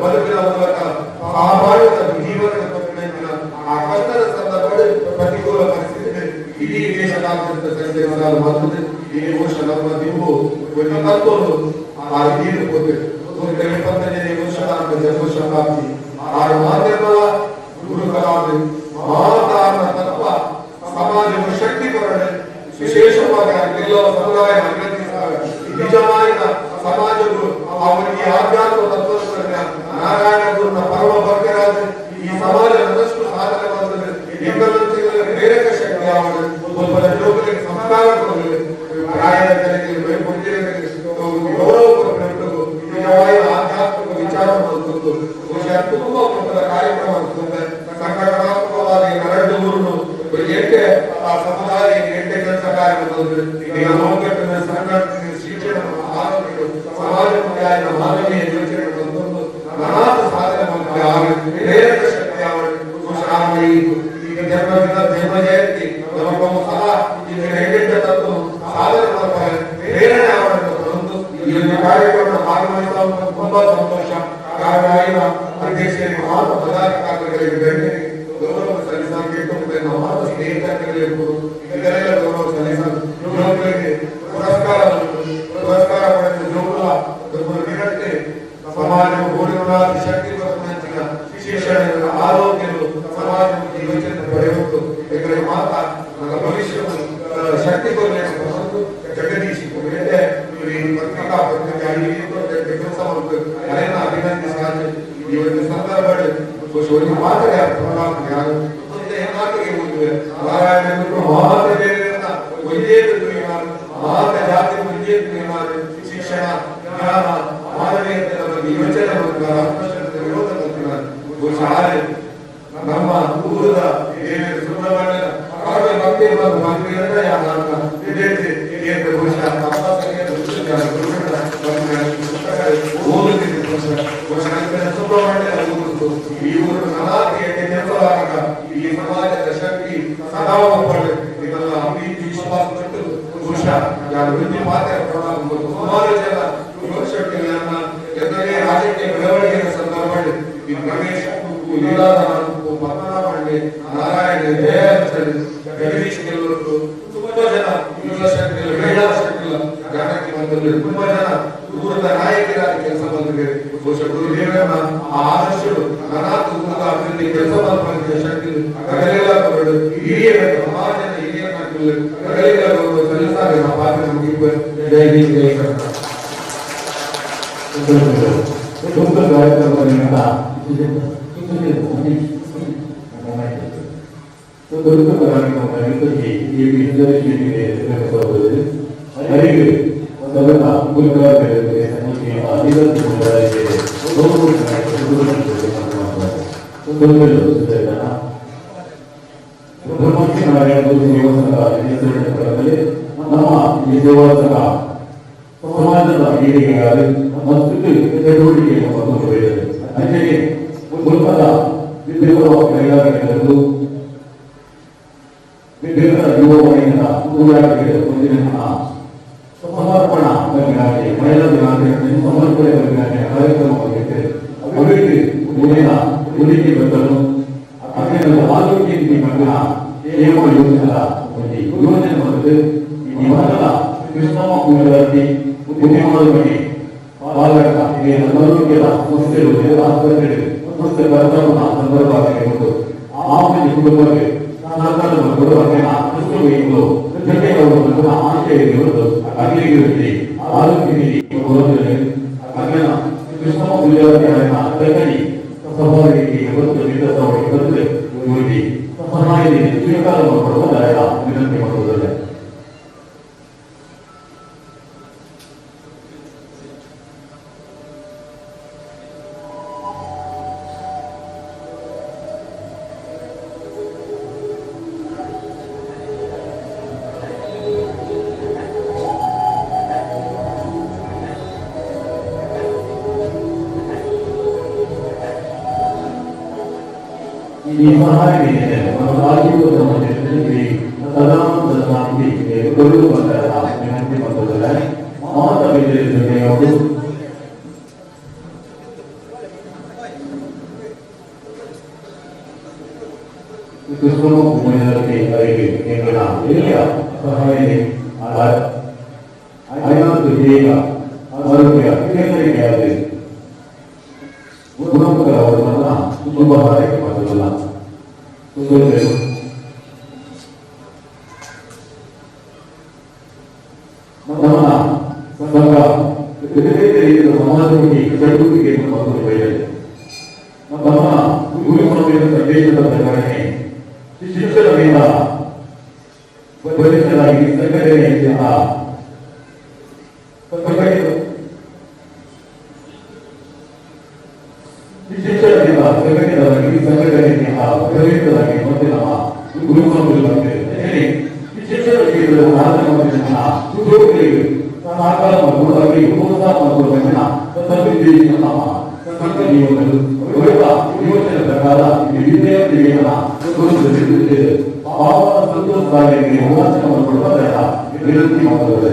ಬದುಕಿನ ಮೂಲಕ ಸಹಬಾಳ್ವೆಯ ಜೀವನದ ಬದುಕಿನ ಆ ಕಷ್ಟದ ಸಂದರ್ಭದಲ್ಲಿ ಪ್ರತಿಕೂಲ ಪರಿಸ್ಥಿತಿ ಇಡೀ ದೇಶದಾದ್ಯಂತ ಸಂಚರಿಸಲು ಬಂದಿದೆ ಈ ವರ್ಷ ನಮ್ಮ ನೀವು ಒಂದು ತತ್ವಗಳು ಆ ನೀರು ಕೊಟ್ಟಿದೆ 125ನೇ ವರ್ಷದ ಜನ್ಮ ಶತಾಬ್ದಿ ಆ ಮಾಧ್ಯಮದ ಗುರುಕಲಾದ ಮಹಾತಾರ ತತ್ವ ಸಮಾಜದ ಶಕ್ತಿಕರಣ ವಿಶೇಷವಾಗಿ ಎಲ್ಲೋ ಸಮುದಾಯ ನಿಜವಾದ ಸಮಾಜಗಳು ಅವರಿಗೆ ಆಧ್ಯಾತ್ಮ ತತ್ವದ ನಾರಾಯಣ ಗುರುನ ಪರಮ ಭಕ್ತರಾದ ಈ ಸಮಾಜದಷ್ಟು ಸಾಧನೆ ಮಾಡಿದರೆ ಎಂಬುದಕ್ಕೆ ಪ್ರೇರಕ ಶಕ್ತಿ ಆಗುವುದು ಒಬ್ಬ ಯೋಗಕ್ಕೆ ಸಂಸ್ಕಾರ ಕೊಡಲು ಪ್ರಾಯದ ಜನರಿಗೆ ವೈಪುಣ್ಯಗಳಿಗೆ ಗೌರವ ಕೊಡಬೇಕು ನಿಜವಾದ ಆಧ್ಯಾತ್ಮಿಕ ವಿಚಾರ ಮಾಡುವುದು ತುಂಬಾ ಕಾರ್ಯಕ್ರಮ ಈಗ ಜನ್ಮದಿನ ಜನ್ಮ ಜಯಂತಿ ನಮಗೂ ಸಹ ಈಗ ಹೆಗ್ಗಡ್ಡೆ ತಂದು ಸಾಧನೆ ಮಾಡ್ತಾರೆ ಪ್ರೇರಣೆ ಅವರನ್ನು ಈ ಒಂದು ಕಾರ್ಯಕ್ರಮ ಭಾಗವಹಿಸುವ ತುಂಬಾ ಸಂತೋಷ. ಕಾರ್ಯ ಅಧ್ಯಕ್ಷರಿಗೆ ಮಾತ್ರ ಪದಾಧಿಕಾರಿಗಳಿಗೆ ಗಣ್ಯರಿಗೆ ಗೌರವ ಸಲ್ಲಿಸಬೇಕು. ನಮ್ಮ ಸ್ನೇಹಿತರಿಗೂ ಇದರೆಲ್ಲ ಗೌರವ ಸಲ್ಲಿಸಲು ಯುವಕರಿಗೆ ಪುರಸ್ಕಾರ ಪಡೆದ ಜೋಗುಲ ನಿರಂತೆ ಸಮಾಜ ಗೋಡಿನ ಶಕ್ತಿ ಬರುವಂತಿನ ಶಿಕ್ಷಣ ಆರೋಗ್ಯಗಳು ಸಮಾಜಕ್ಕೆ ಯೋಚನೆ ಪಡೆಯುವುದು ಇದರ ಮಾತ್ರ ನನ್ನ ಭವಿಷ್ಯವನ್ನು ಶಕ್ತಿ ಬರಬೇಕು ಜಗದೀಶಿಕೊಂಡೆ ಪತ್ರಿಕಾ ಕೆಲಸ ಮಾಡಬೇಕು ಅದನ್ನು ಅಭಿನಂದಿಸಿ ಈ ಒಂದು ಸಂದರ್ಭದಲ್ಲಿ ಮಾತ್ರ ಮಾತಿಗೆ ಮುಂದೆ ನಾರಾಯಣರು ಮಾತ್ರ ಒಂದೇ ಮಾತ್ರ ಜಾತಿ ಒಂದೇ ಶಿಕ್ಷಣ ಜ್ಞಾನ ಮಾನವೀಯತೆಯ ಬಗ್ಗೆ ಯೋಚನೆ ವಿರೋಧ ಶಾಲೆ ನಮ್ಮ ಊರದ ಸುಬ್ರಹ್ಮಣ್ಯನ ಭಕ್ತಿ ಮಂತ್ರಿಗಳನ್ನ ಸುಬ್ರಹ್ಮಣ್ಯ ಈ ಊರು ಈ ಸಮಾಜದ ಶಕ್ತಿ ಸದಾ ಇದೆಲ್ಲ ವಿಶ್ವಾಸ ಬಿಟ್ಟು ಬಹುಶಃ ವೃತ್ತಿ ಮಾತ್ರ ಸುಮಾರು ಜನ ಯುವಶಕ್ತಿಗಳನ್ನ ಎದುರೇ ರಾಜಕೀಯ ಬೆಳವಣಿಗೆಯ ಸಂದರ್ಭದಲ್ಲಿ ರಮೇಶ್ ಪದ್ಮನಾಭ ನಾರಾಯಣ ಜಗದೀಶ್ ಗೆಲ್ಲೂರು ತುಂಬಾ ಜನ ಯುವಶಕ್ತಿಗಳು ಮಹಿಳಾ ಶಕ್ತಿಗಳ ಜಾಗೃತಿ ಬಂದಲ್ಲಿ ತುಂಬಾ ಜನ ಊರದ ನಾಯಕರಾಗಿ ಕೆಲಸ ಬಂದಿದ್ದಾರೆ. ಬಹುಶಃ ಗುರುದೇವರನ್ನ ಆ ಆದರ್ಶಗಳು ಅನಾಥ ಊರದ ಅಭಿವೃದ್ಧಿ ಕೆಲಸ ಮಾಡುವ ಶಕ್ತಿ ಕಗಲೆಲ್ಲ ಹಿರಿಯರ ಸಮಾಜದ ಹಿರಿಯ ಕಗಲೆಲ್ಲ ಸಲ್ಲಿಸಾಗ ಪಾತ್ರ ಮುಗಿಯುವ ಜೈ ಹಿಂದ್ ಜೈ ಕರ್ನಾಟಕ. ಸಮಾಜದ ಹಿರಿಯರಾಗಿ ಮತ್ತು ಚಟುವಟಿಕೆಯನ್ನು ಅಂತೆಯೇ ಮುಲ್ಕದ ವಿವಿಧ ಕೈಗಾರಿಕೆಗಳು ವಿವಿಧ ಯುವ ವಲಯದ ಹೋರಾಟಗಳು ಒಂದಿನ ಸಮರ್ಪಣಾ ಬಗೆಗಾಗಿ ಮಹಿಳಾ ದಿನಾಚರಣೆ ಸಮರ್ಪಣೆ ಬಗೆಗಾಗಿ ಕಾರ್ಯಕ್ರಮವಾಗಿದ್ದರೆ ಅವರಿಗೆ ಮುಂದಿನ ಉಳಿಕೆ ಬದಲು ಅತ್ಯಂತ ಆರೋಗ್ಯ ನೀತಿ ಮಕ್ಕಳ ಕ್ಷೇಮ ಯೋಜನೆಗಳ ಒಂದು ಯೋಜನೆ ಬಂದು ಈ ಮೊದಲ ಕೃಷ್ಣಮ್ಮ ಪೂಜಾರಿ ಉದ್ಯಮದ ಬಗ್ಗೆ ಪಾಲಕ ಆರೋಗ್ಯದ ಸಮಸ್ಯೆಗಳು ಆಸ್ಪತ್ರೆಗಳು ಮತ್ತು ಕರ್ತವ್ಯ ಸಂದರ್ಭವಾಗಿರುವುದು ಆಮೇಲೆ ಕುಟುಂಬಕ್ಕೆ ಸರ್ಕಾರದ ಕೊಡುವನ್ನ ಕೃಷ್ಣಗಳು ಜೊತೆಗೆ ಅವರು ಆಶಯವಿರುವುದು ಅಗ್ನಿಗಿರುತ್ತದೆ ಆರೋಗ್ಯ ನೀತಿ ಅಗ್ನ ಕೃಷ್ಣಮ್ಮ ಪೂಜಾರಿ ತಗಡಿ ಸಭಾರಿಗೆ ಇವತ್ತು ನಿರ್ಧಾರವಾಗಿ ಬಂದರೆ ಇವರಿಗೆ ಸಹಾಯದಿಂದ ಸ್ವೀಕಾರ ಮಾಡುವುದಾದ ವಿನಂತಿ ಮಾಡುವುದಿಲ್ಲ. ಈ ಸಹಾಯದಿಂದ ನಮ್ಮ ರಾಜ್ಯದ ಸಂಬಂಧಿಸಿದ ಪ್ರಧಾನಮಂತ್ರಿ ಶಾಂತಿಗೆ ಕೊಡುವ ಬಂದಾಗ ವಿನಂತಿ ಮಾಡುವುದಿಲ್ಲ. ಮಾತಾ ವಿಜಯ ಅವರು ಕೃಷ್ಣಮ್ಮ ಪೂಜಾರಿ ಅವರಿಗೆ ಕೇಂದ್ರ ಹಿರಿಯ ಸಹಾಯ ಐನಾಥ್ ಹೇಗ ಆರೋಗ್ಯ ಕೇಂದ್ರಕ್ಕೆ ಆಗಿದೆ ಗುಣಮುಖ ಅವರನ್ನ ತುಂಬಾ ಹಾರೈಕೆ ಮಾಡಲಿಲ್ಲ. ನಮ್ಮ ಸಂಘ ಸಮಾಜಕ್ಕೆ ಚಟುವಟಿಕೆಯನ್ನು ಮಾಡುತ್ತಿದೆ. ನಮ್ಮ ಗುರುಸ್ವಾಮಿಯ ಸಂದೇಶದ ಪ್ರಕಟಣೆ ಶಿಕ್ಷಣದಿಂದ ಪರಿಸರಾಗಿ ಸಂಘಟನೆಯಿಂದ ಶಿಕ್ಷಣದಿಂದ ಸಂಘಟನೆಯಿಂದ ಪ್ರವೇಶರಾಗಿ ಮತ್ತೆ ನಮ್ಮ ಗುರುಸ್ವಾಮಿಗಳು ಶಿಕ್ಷಣ ಕ್ಷೇತ್ರದ ಸಾಧನೆ ಉದ್ಯೋಗಿಗಳಿಗೆ ಸಾಕಾರ ಮಾಡುವುದಾಗಿ ಪ್ರೋತ್ಸಾಹ ಮಾಡುವುದನ್ನ ಸಂವಿಧಾನ ನಮ್ಮ ಸಂಘ ಜೀವನಗಳು ಯೋಜನೆ ಪ್ರಕಾರ ವಿದ್ಯಾರ್ಥಿಗಳ ತಿಳಿದು ಪಾವನ ಸಂತೋಷ ಕಾರ್ಯಕ್ಕೆ ಉಲ್ಲಾಸನ ಕೊಡುವುದರ ವಿನಂತಿ ಮಾಡುತ್ತದೆ.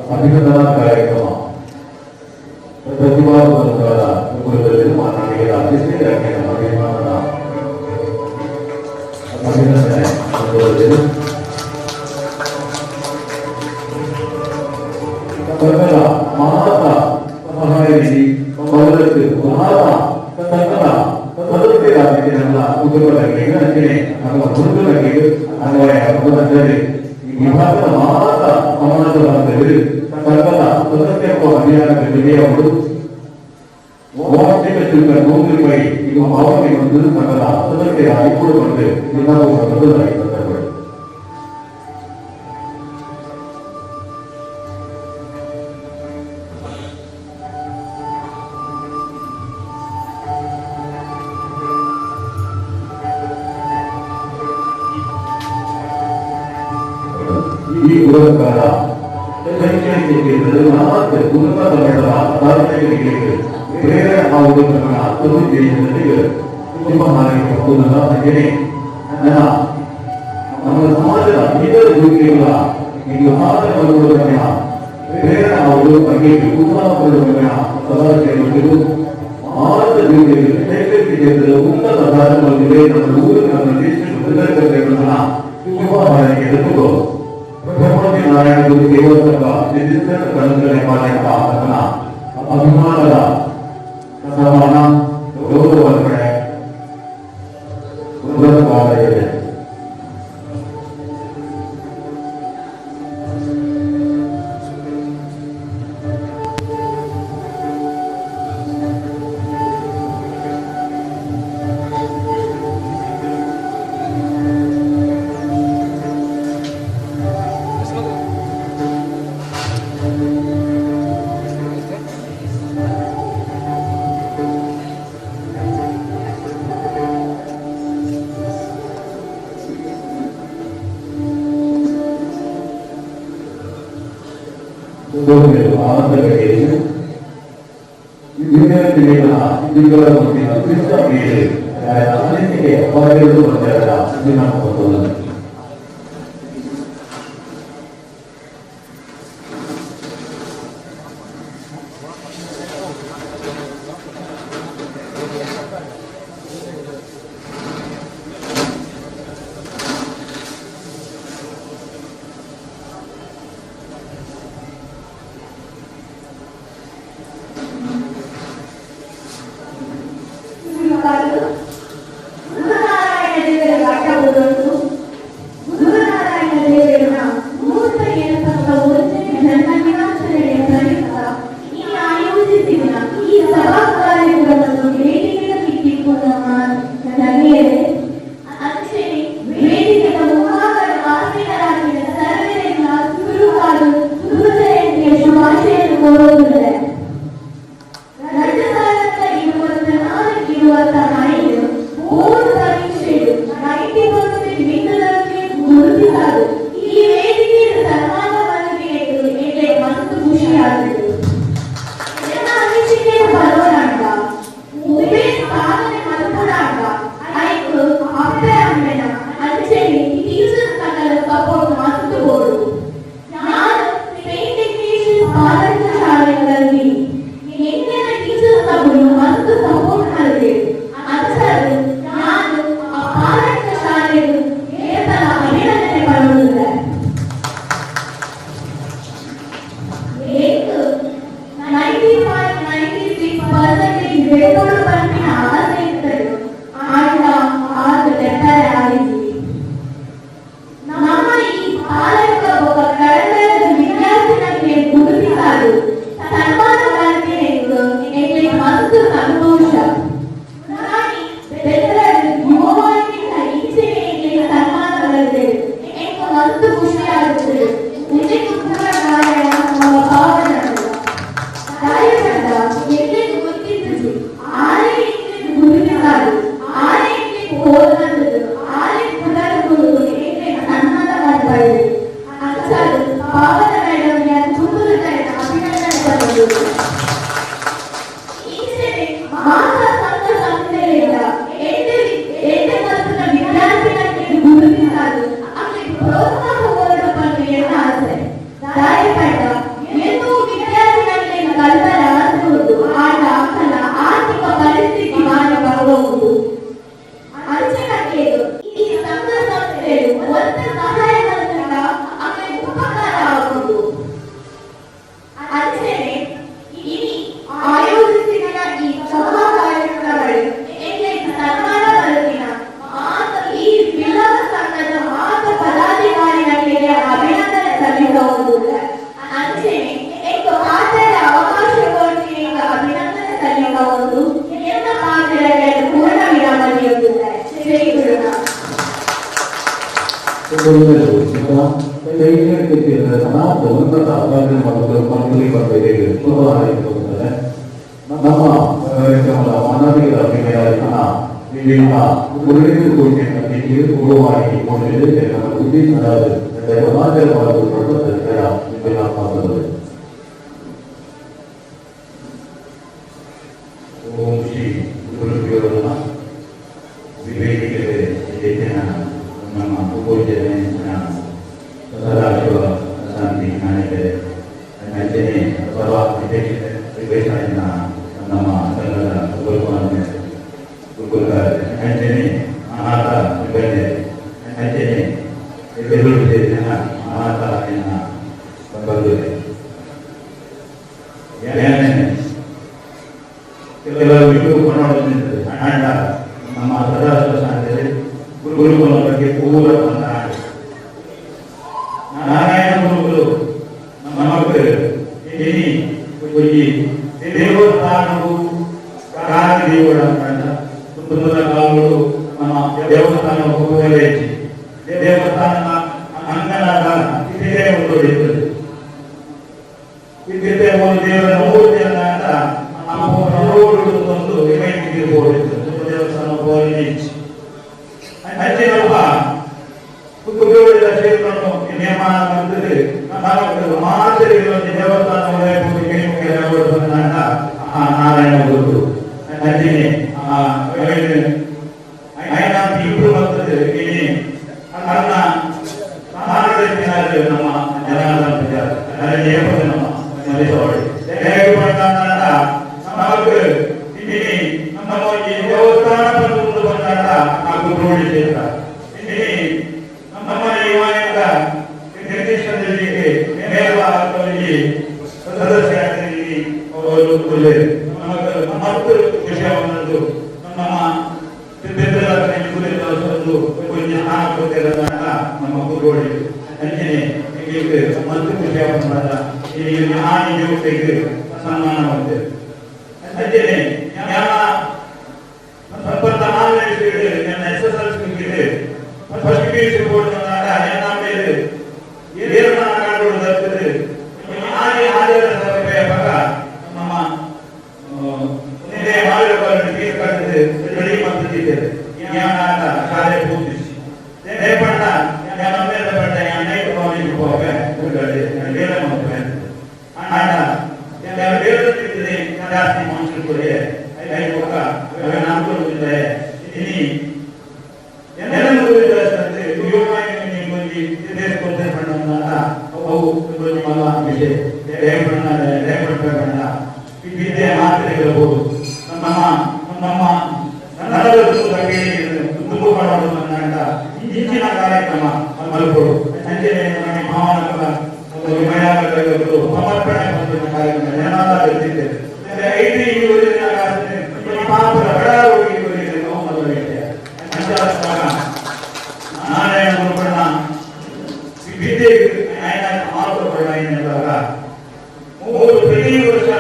ಅಭಿನಂದನಾ ಕಾರ್ಯಕ್ರಮ ಪ್ರತಿಭಾವಂತರ ಕುರಿತು ಮಾತನಾಡಿದ ಅಧ್ಯಕ್ಷರಾಗಿ ಅಭಿನಂದನೆ ಮಾತಾ ಸಹಾಯ ನಿಧಿ ಸವಲತ್ತು ಮಾತಾ ಸಂಘದ ಸದಸ್ಯರಾಗಿ ನನ್ನ ಕುಟುಂಬಕ್ಕೆ ರಚನೆ ಅಥವಾ ಕುಟುಂಬಕ್ಕೆ ಅನ್ವಯ ಅಂದರೆ ಈ ವಿಭಾಗದ ಮಾತಾ ಸಮಾಜವಾದರೆ ಸಂಘದ ಸದಸ್ಯತ್ವ ಅಭಿಯಾನದಲ್ಲಿ ಅವರು ವಾರ್ಷಿಕ ಶುಲ್ಕ ₹100 ಇದು ಪಾವತಿ ಒಂದು ಸಂಘದ ಸದಸ್ಯರಾಗಿ ಕೊಡುವಂತೆ ನಾವು ಮೊದಲಾಗಿ ಈ ಪುರಸ್ಕಾರ ಶೈಕ್ಷಣಿಕ ಕ್ಷೇತ್ರದಲ್ಲಿ ನಾಲ್ಕು ಉನ್ನತ ಮಟ್ಟದ ಸಾಧನೆಗಳಿಗೆ ಪ್ರೇರಣೆ ಆಗುವುದನ್ನು ಅಭಿವೃದ್ಧಿಗೆ ತುಂಬ ಹಾಗೆ ನಮ್ಮ ಸಮಾಜದ ಇತರ ಜೀವಿಗಳ ಈ ಸಾಧನೆ ಬರುವುದನ್ನು ಪ್ರೇರಣೆ ಆಗುವುದು ಬಗ್ಗೆ ಉತ್ಸಾಹ ಪಡುವುದನ್ನು ಸದಾ ಸೇರಿಸುವುದು ಆಳದ ಜೀವನದಲ್ಲಿ ಶೈಕ್ಷಣಿಕ ಕ್ಷೇತ್ರದ ಉನ್ನತ ಸಾಧನೆಗಳಿವೆ. ನಮ್ಮ ಊರು ನಮ್ಮ ದೇಶಕ್ಕೆ ಬದಲಾಗಬೇಕನ್ನ ಶುಭ ಹಾರೈಕೆ ಎದುರು ಬ್ರಹ್ಮತಿ ನಾರಾಯಣ ಗುರು ದೇವಸ್ಥಾನ ನಿರ್ದಿಷ್ಟ ಕಳಂಕನೆ ಮಾಡಿದ ಆತನ ಅಭಿಮಾನದ ಸನ್ಮಾನ ಗೌರವಾರ್ಪಣೆ ಇದೆ. ಆನಂದಗಳಿಗೆ ವಿದ್ಯಾರ್ಥಿಗಳ ಇಂದಿಗಳ ಮುಂದಿನ ಕ್ರಿಸ್ತ ಮೇಲೆ ಅನಿಸಿಕೆ ಅಪಾಯಗಳು ಬಂದಾಗ ದಿನಾಂಕವನ್ನು ನಮ್ಮ ಮಾಡೋದ್ರಿಂದ ಅಂಡ ನಮ್ಮ ಸದಾಶಿವ ಶಾಲೆಯಲ್ಲಿ ಗುರುಗಳ ಬಗ್ಗೆ ಪೂರ ಮಾತನಾಡಿ ನಾರಾಯಣ ಗುರುಗಳು ನಮಗೆ ಈ ದೇವಸ್ಥಾನವು ಕಾಲದೇವರ ಕುಟುಂಬದ ಕಾಲಗಳು ನಮ್ಮ ದೇವಸ್ಥಾನ ಉಪಯೋಗಿಸಿ ದೇವಸ್ಥಾನ ಅಂಗನಾದ ಇದೇ ಒಂದು ಇರ್ತದೆ. ಇದೇ ಒಂದು ದೇವರ ಮೂರ್ತಿಯನ್ನ ಒಂದು ಇರ್ಬೋದು ದೇವಸ್ಥಾನ ಉಪಯೋಗಿಸಿ ಅಂಚಿನಪ್ಪ ಕುಟುಂಬದ ಸೇರಿಕೊಂಡು ನಿರ್ಮಾಣ ಮಾಡಿದ್ರೆ ಮಾದರಿ ದೇವಸ್ಥಾನ ನಾರಾಯಣ ಗುರು ಅಂಚಿನಿ ಇಬ್ರು ಬರ್ತದೆ ಅನ್ನ ನಮ್ಮ ಜನಾರ್ದನ ನಮ್ಮ ಮರಿಸೋಳಿ ನಮ್ಮ ಈ ದೇವಸ್ಥಾನ ಬಂದು ಬಂದಾಗ ಆ ಗುರುಡಿ ಕ್ಷೇತ್ರ ನಮ್ಮ ಯುವಕ ನಿರ್ದೇಶನದಲ್ಲಿ ಮೇಲ್ಭಾಗದಲ್ಲಿ ಸದಸ್ಯರಾಗಿ ಮತ್ತು ವಿಷಯವನ್ನದು ನಮ್ಮ ನಮ್ಮ ಗುರುಗಳು ಅಂಚನೆ ಮತ್ತು ವಿಷಯವನ್ನ ಹಾನಿ ಜೋತೆಗೆ ಸನ್ಮಾನ ಮಾಡಿದೆ ಅಂಚನೆ ಸಂಪರ್ಕ SSLC ಫಸ್ಟ್ PUC ಬೋರ್ಡ್ ನಮ್ಮ ಶಾಲೆ ಪೂಜಿಸಿ ಜಾಸ್ತಿ ಮನುಷ್ಯರು ವಿದ್ಯೆ ಮಾತ್ರೆಗಳಬಹುದು ನಮ್ಮ ತುಂಬು ಮಾಡೋದು ಇಂಚಿನ ಕಾರ್ಯಕ್ರಮ ಮಲ್ಪಡು ಅಂಚನೆ ಭಾವನಕರ ಸಮರ್ಪಣೆ ಕಾರ್ಯಕ್ರಮ ನಾರಾಯಣ ಗುರುಗಳನ್ನ ವಿದ್ಯೆ ಪ್ರತಿ ವರ್ಷ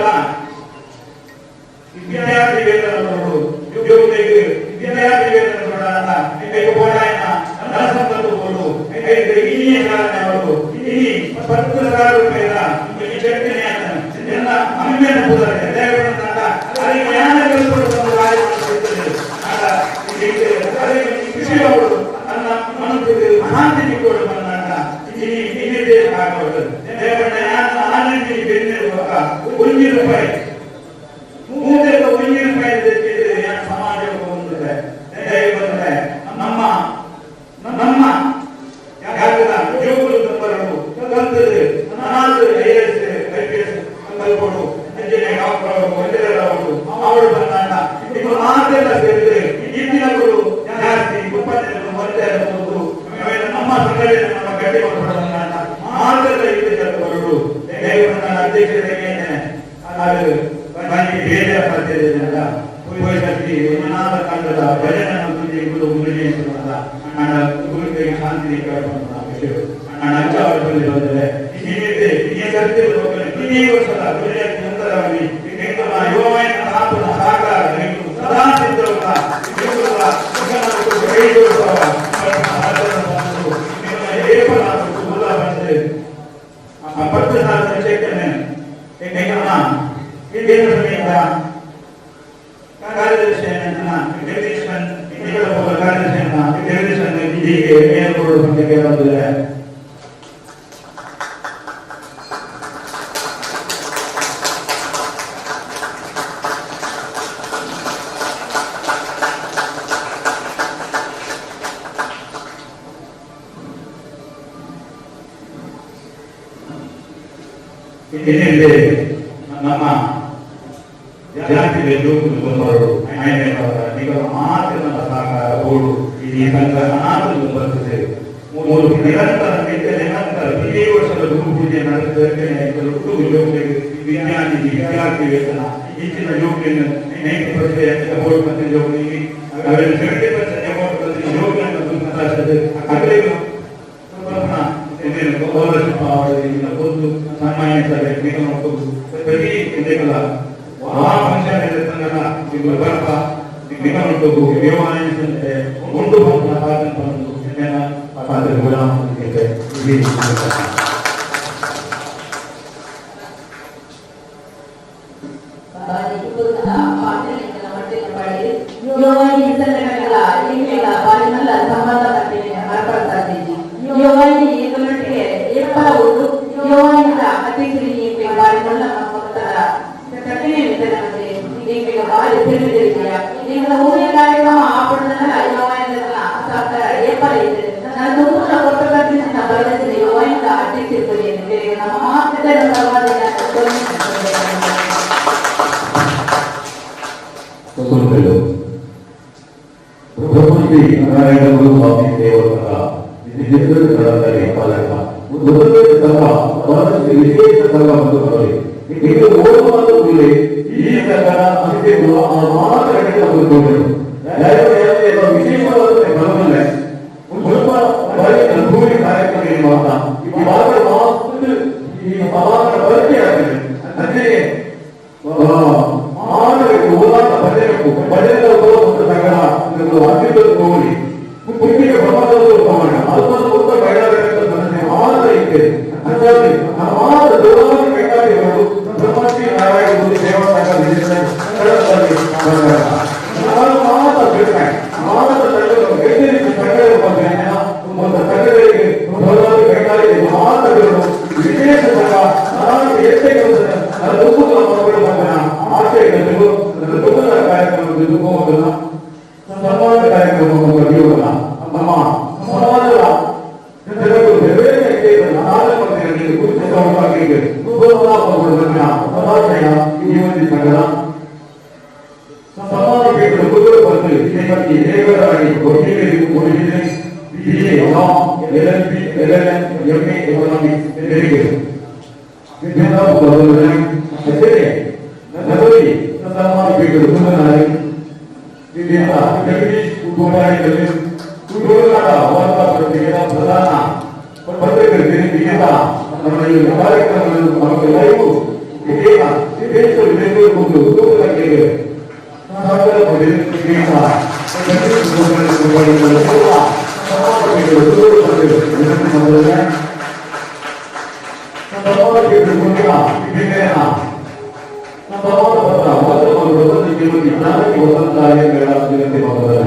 ವಿದ್ಯಾರ್ಥಿ ವೇತನಗಳು ಉದ್ಯೋಗಿಗಳಿಗೆ ವಿದ್ಯಾರ್ಥಿ ವೇತನಗಳನ್ನ ನಲಸಂಬತ್ತು ನಮ್ಮ ಜಾತಿ ಬಂದವರು ಮಾತ್ರ ಸಹಕಾರ ಬೋರ್ಡು ಈ ಸಂಘ ಬರ್ತದೆ ನಿರಂತರ ಪ್ರತಿ ವರ್ಷದ ಗುರು ಪೂಜೆ ನಡೆಸುವ ವಿದ್ಯಾರ್ಥಿ ವೇತನ ಹೆಚ್ಚಿನ ಯೋಗ್ಯ 90% अबाउट करते जो नहीं अगर 70% अबाउट करते जो भी हम लोग करता है अगले अपना इन्हें स्कॉलरशिप आवड़ इन्हें बहुत सामान्य सारे निकल को प्रति इन्हें कला वहाँ फंक्शन है तंगना इन्हें बर्फा निकल को व्यवहार से उनको हम लाभार्थी बनते हैं ना पात्र गुलाम होते हैं ये प्रभुश्री नारायण गुरु स्वामी देवता विद्युत कलाकारी पालक ಮೊದಲನೇ ಸಲ ಬಹಳಷ್ಟು ವಿಶೇಷ ಸಲ ಬಂದುಕೊಳ್ಳಿ ಇದು ಓದುವಂತ ಕೂಡಲೇ ಈ ಪ್ರಕಾರ ಅಂತ್ಯಗಳು ಆ ಮಾತುಗಳಿಗೆ ಬಂದುಕೊಂಡರು ಯಾರು ವಿಶೇಷವಾದ ಬರಬಲ್ಲ ಸ್ವಲ್ಪ ಬರೀ ಅನುಭವಿ ಕಾರ್ಯಕ್ರಮ ಮಾತ್ರ ಇವಾಗ ಮಾತು ಈ ಸಮಾನ ಬಳಕೆ ಆಗ್ತದೆ ಅಂದ್ರೆ ಮಾನವರಿಗೆ ಓದಾಟ ಬರಬೇಕು ಬರೆದ ಒಂದು ಸಂಗಡ ಅದ್ಭುತ ಹೋಗಿ ಮುಖ್ಯ ಪ್ರಮಾಣದ ಪ್ರಮಾಣ ಅದನ್ನು ಉತ್ತ ಬಯಲಾಗಬೇಕಂತ ನನಗೆ ಮಾತ್ರ ಇದ್ದೇನೆ ಹಾಗಾಗಿ ಮಾತ್ರ ದೇವಾಲಯ ಬೇಕಾಗಿರುವುದು ಬ್ರಹ್ಮಶ್ರೀ ನಾರಾಯಣ ಗುರು ಸೇವಾ ನಾನು ಮಾತ್ರ ಬೇಕಾಗಿ ಮಾತ್ರ ಒಂದು ಸಂಘಗಳಿಗೆ ಬೇಕಾಗಿದೆ ಮಾತ್ರ ವಿಶೇಷ ಸಂಘ ನಾನು ಎಷ್ಟೇ ನನ್ನ ದುಃಖದ ಮಕ್ಕಳು ಆಶಯಗಳು ನನ್ನ ದುಃಖದ ಕಾರ್ಯಕ್ರಮದಲ್ಲಿ ದುಃಖವನ್ನು ಸಮಾಜ ಕಾರ್ಯಕ್ರಮವನ್ನು ಬರೆಯುವುದಿಲ್ಲ ನಮ್ಮ ಸಮಾಜದ ಜನರು ಬೇರೆ ನಾಲ್ಕು ಗುರುತಿಸಬೇಕಾಗಿದೆ ಸಮಾಜಯ ಈ ಒಂದು ಸಂಘದ ಸಮಾಜ ಪೀಠದ ಗುರುಗಳು ಬರ್ತದೆ ಶ್ರೀಮತಿ ದೇವರಾಗಿ ಕೊಟ್ಟಿಗೆ BA LLB LLM MA economics ತೆರಿಗೆ ವಿಜ್ಞಾನ ಬದಲಾವಣೆ ಅಷ್ಟೇ ನಗರಿ ಸಮಾಜ ಪೀಠದ ಗುರುಗಳಾಗಿ ವಿವಿಧ ಜಗದೀಶ್ ಉಪಮಾಯಿಗಳಲ್ಲಿ ಕುಟುಂಬದ ವಾರ್ತಾ ಪತ್ರಿಕೆಯ ಪ್ರಧಾನ ಪತ್ರಿಕೆಗಳಿಂದ ನಮ್ಮ ಈ ಕಾರ್ಯಕ್ರಮಗಳನ್ನು ನಮಗೆ ಲೈವ್ ಇದೀಗ ದೇಶ ವಿದೇಶಗಳು ಒಂದು ಉದ್ಯೋಗಗಳಿಗೆ ಸಾಗರ ಪಡೆಯುತ್ತಿರುವ ಜಗದೀಶ್ ಉಪಮಾಯಿಗಳ ಸಮಾಜಗಳು ಸುರು ಪಡೆಯುವ ವಿನಂತಿ ಮಾಡಿದರೆ ಸಮಾಜಕ್ಕೆ ಮುಂದಿನ ವಿಭಿನ್ನ ಸಮಾಜ ಪತ್ರ ಮೊದಲು ಒಂದು ಜ್ಞಾನಕ್ಕೆ ವಸಂತ ಕಾರ್ಯಗಳ ವಿನಂತಿ ಮಾಡಿದರೆ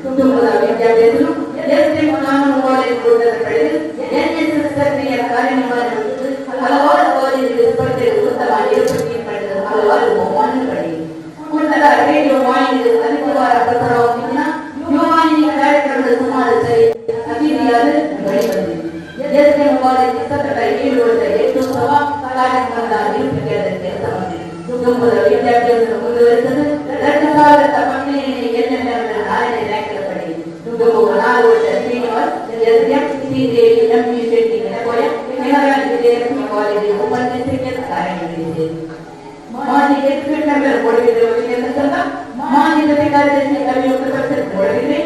ಕುಟುಂಬದ ವಿದ್ಯಾಭ್ಯಾಸರು ಕಾರ್ಯನಿರ್ವಹಿಸುವುದು ಹಲವಾರು ಕಾಲೇಜುಗಳ ಸ್ಪರ್ಧೆಗಳು ಉತ್ತಮ ನಿರೂಪಣೆ ಪಡೆದ ಹಲವಾರು ಬಹುಮಾನ ಪಡೆಯಿತು ಮುಂತಾದ ರೇಡಿಯೋ ವಾಹಿನಿಗಳ ಅನಿವಾರ ಪ್ರಸಾರವಾಗಿನ ಯುವವಾಹಿನಿ ಕಾರ್ಯಕ್ರಮದ ಸುಮಾರು ಅತಿಥಿಯಾದ ಬಳಿ ಬಂದಿದೆ ಎಸ್ಎಂ ಕಾಲೇಜ್ ಸತತ 7 ವರ್ಷ ಏಕೋತ್ಸವ ಕಾರ್ಯಕ್ರಮದ ನಿರೂಪಣೆಯಾದ ಕೆಲಸ ಮಾಡಿದೆ ಕುಟುಂಬದ ವಿದ್ಯಾಭ್ಯಾಸ ಮುಂದುವರೆಸಲು 2017 ನಾಲ್ಕನೇ ರ್ಯಾಂಕ್ ಪಡೆಯಿತು ಕುಟುಂಬವು 4 ವರ್ಷ ಶ್ರೀನಿವಾಸ್ ಎಸ್ಎಂ ಶ್ರೀದೇವಿ ಎಂಪಿ ಶೆಟ್ಟಿ ವಿಜಯಲಕ್ಷ್ಮಿ ಕಾಲೇಜಿನ ಉಪನ್ಯಾಸಕರಾಗಿ ಕಾರ್ಯನಿರ್ವಹಿಸಿದೆ ಮಾಜಿ ಎಕ್ಸ್ಪೆಕ್ಟರ್ ಕೊಡಗಿರುವ ವಿಜಯನಗರ ಮಾಜಿ ಕಾರ್ಯದರ್ಶಿ ಅಭಿಯೋಗ ಪ್ರೊಫೆಸರ್ ಕೊಡಗಿರೆ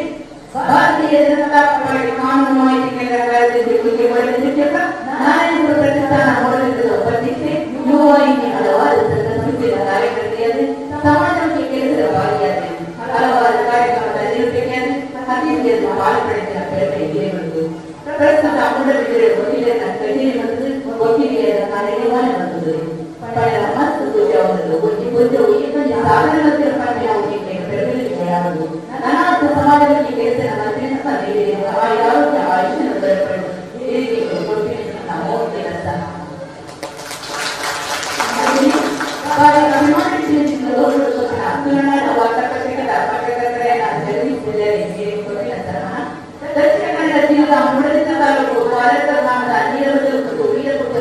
ಭಾರತೀಯ ಜನತಾ ಪಾರ್ಟಿ ಕಾನೂನು ಮಾಹಿತಿ ಕೇಂದ್ರ ಕಾರ್ಯದರ್ಶಿ ಕುಕ್ಕೆ ಮಾಡಿದ ಶಿಕ್ಷಕ ನಾರಾಯಣಪುರ ಪ್ರತಿಷ್ಠಾನ ಹೊರಗಿರುವ ಪತ್ರಿಕೆ ಯುವವಾಹಿನಿ ಹಲವಾರು ಸಂಘ ಸಂಸ್ಥೆಗಳ ಕಾರ್ಯಕರ್ತೆಯಾಗಿ ಸಮಾಜಕ್ಕೆ ಕೆಲಸದ ಭಾಗಿಯಾಗಿ ಹಲವಾರು ಕಾರ್ಯಕ್ರಮದ ನಿರೂಪಣೆಯಾಗಿ ಅತಿಥಿಯನ್ನು ಪಾಲ್ಪಡಿಸಿದ ಪ್ರಸ್ತುತ ಮೂಡಬಿದಿರೆ ವಕೀಲರ ಕಚೇರಿ ಮತ್ತು ವಕೀಲಿಯರ ಕಾರ್ಯನಿರ್ವಹಣೆ ಮಾಡುತ್ತದೆ. ಪಡೆದ ಮತ್ತು ದುರ್ಯೋಗಗಳು ಉದ್ಯೋಗ ಇಬ್ಬನಿ ಸಾಧನಗಳ ಪಡೆಯುವಿಕೆ ಬೆಳವಣಿಗೆಯಾಗುವುದು ಅನಾಥ ಸಮಾಜಕ್ಕೆ ಕೆಲಸ ಅತ್ಯಂತ ನೀಡಿರುವ ಆರೋಗ್ಯ ಆಯುಷ್ಯ ದೊರಕಲು ಈ ರೀತಿ ಕೊಟ್ಟಿನ ನಾವು ಕೆಲಸ ದಕ್ಷಿಣ ಕನ್ನಡ ಜಿಲ್ಲಾ ಮೂಡಬಿದಿರೆ ತಾಲೂಕು ಭಾರತ ಗ್ರಾಮದ ನೀರವಜಲು ಮತ್ತು ವೀರಪುರ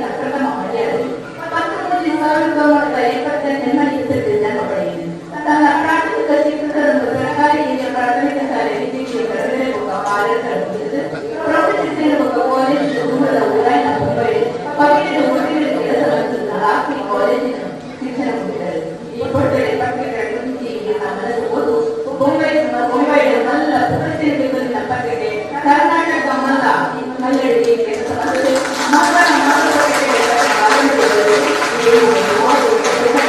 ಅಕ್ರಮ ಮಹಿಳೆಯರು 1970 ಜನ್ಮನಿಸಿದ ಜನ್ಮ ಪಡೆಯಿತು. ತನ್ನ ಪ್ರಾಥಮಿಕ ಶಿಕ್ಷಕರನ್ನು ಸರ್ಕಾರಿ ಹಿರಿಯ ಪ್ರಾಥಮಿಕ ಶಾಲೆ ವಿದ್ಯಾರ್ಥಿ ಕಾಲೇಜ್ ದೂರದ ಊರಾಯಿನ ಮುಂಬೈ ಪಕ್ಕದ ಊರಿನ ಕೆಲಸ ಮತ್ತು ಆರ್ಥಿಕ ಕಾಲೇಜಿನ ಶಿಕ್ಷಣ ಮುಗಿದರು. ಈ ಕೊಟ್ಟರೆ ಪತ್ರಿಕೆ ಮನಸ್ಸು ಓದು ಮುಂಬೈ ಮಲ್ಲ ಪ್ರತಿನಿಧಿಗಳ ಪತ್ರಿಕೆ ಕರ್ನಾಟಕ ಮಲ್ಲ ಮಲ್ಲಡಿಗೆ ಕೆಲಸ ಮತ್ತು ಮಕ್ಕಳ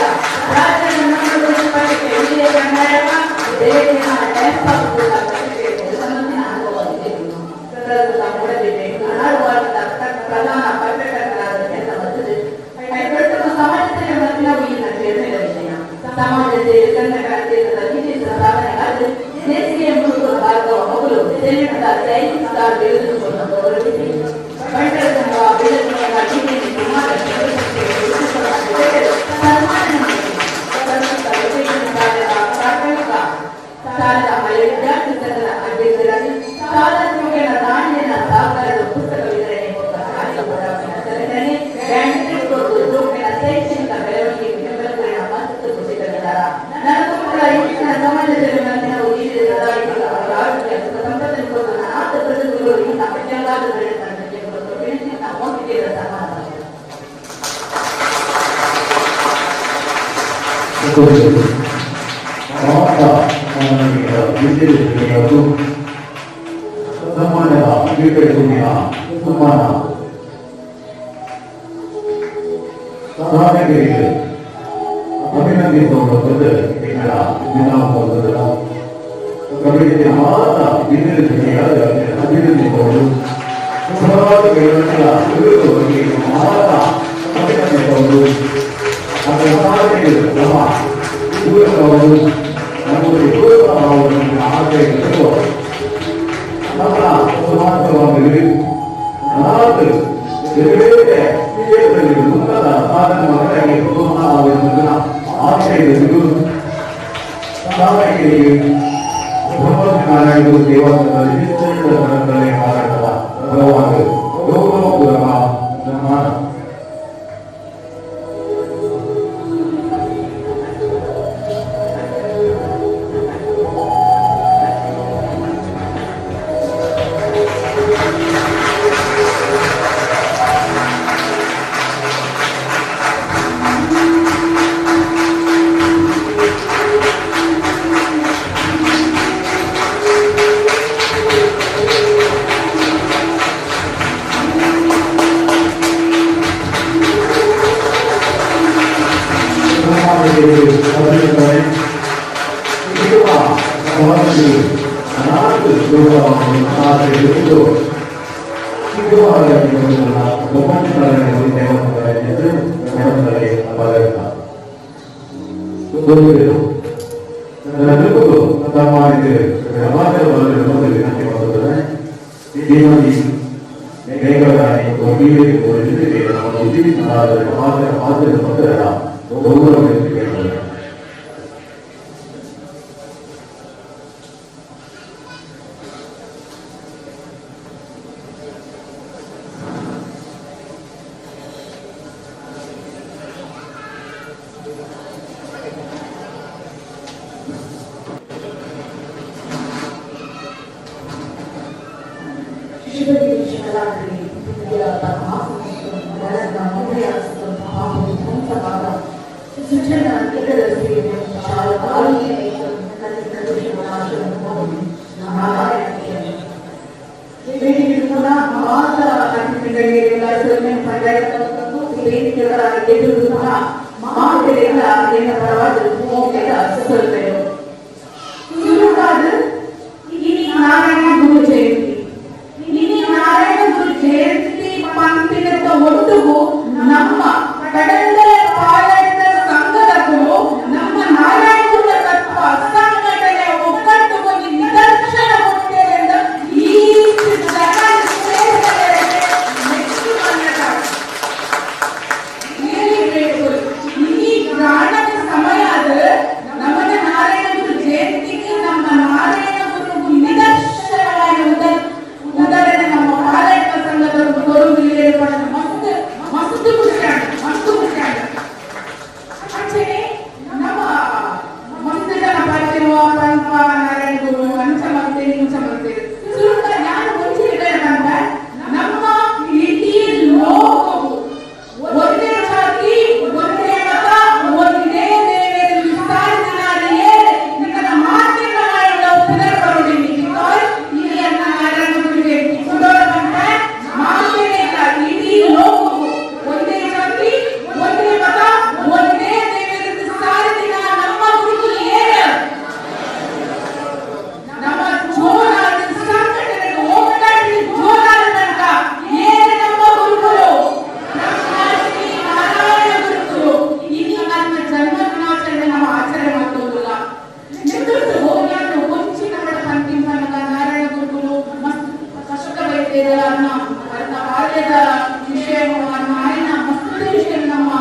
ಪ್ರಧಾನ ಪತ್ರಕರ್ತರಾದ ಕೆಲಸ ಮತ್ತು ಸಮಾಜದಲ್ಲಿ ಮತ್ತಿನ ಸಮಾಜ ಸೇವೆ ಕನ್ನಡ ಕ್ಷೇತ್ರದ ವಿಶೇಷ ಸಾಧನೆಗಾಗಿ ದೇಶೀಯ ಮುಳುಗು ಭಾರತವ ಮಗಳು ಸೆಲೆಕ್ಟ್ ಸೈನ್ಸ್ ಸ್ಟಾರ್ ಬೆಳೆದುಕೊಂಡು ಗೌರವಿಸಿ ಬಂಡರದಂಗ ಬೆಳಕಿನ ಟಿವಿ ಕುಮಾರ ಶಾಲಾ ಮಹಿಳಾ ವಿದ್ಯಾರ್ಥಿ ಸಂಘದ ಅಧ್ಯಕ್ಷರಾಗಿ ಶಾಲಾ ಶಿಕ್ಷಣ ನಾಣ್ಯನ ಸಹಕಾರದ ಪುಸ್ತಕ ವಿತರಣೆ ಸಂಘಟನೆ ಶೈಕ್ಷಣಿಕ ಬೆಳವಣಿಗೆ ಬೆಂಬಲ ಮಹತ್ವ ಕೃಷಿಕರಿದ್ದಾರ ನನಗೂ ಕೂಡ ಹೆಚ್ಚಿನ ಸಮಾಜದಲ್ಲಿ ನಾವು ಆರೋಗ್ಯ ಸಂಪತ್ತನ್ನು ಕೊಟ್ಟು ಅನಾಥ ಪ್ರತಿನಿಧಿಗಳು ಈ ನಮ್ಮಲ್ಲಾದ ಒಪ್ಪಿಗೆ ಸಮಾನ ಅಭಿನಂದಿಸುವುದು ನಾರಾಯಣ ಗುರು ಜಯಂತಿ ಅನ್ನ ಬಾಲ್ಯದ ವಿಷಯವನ್ನು ಆಯ್ನ ಮಸ್ತುದ ವಿಷಯ ನಮ್ಮ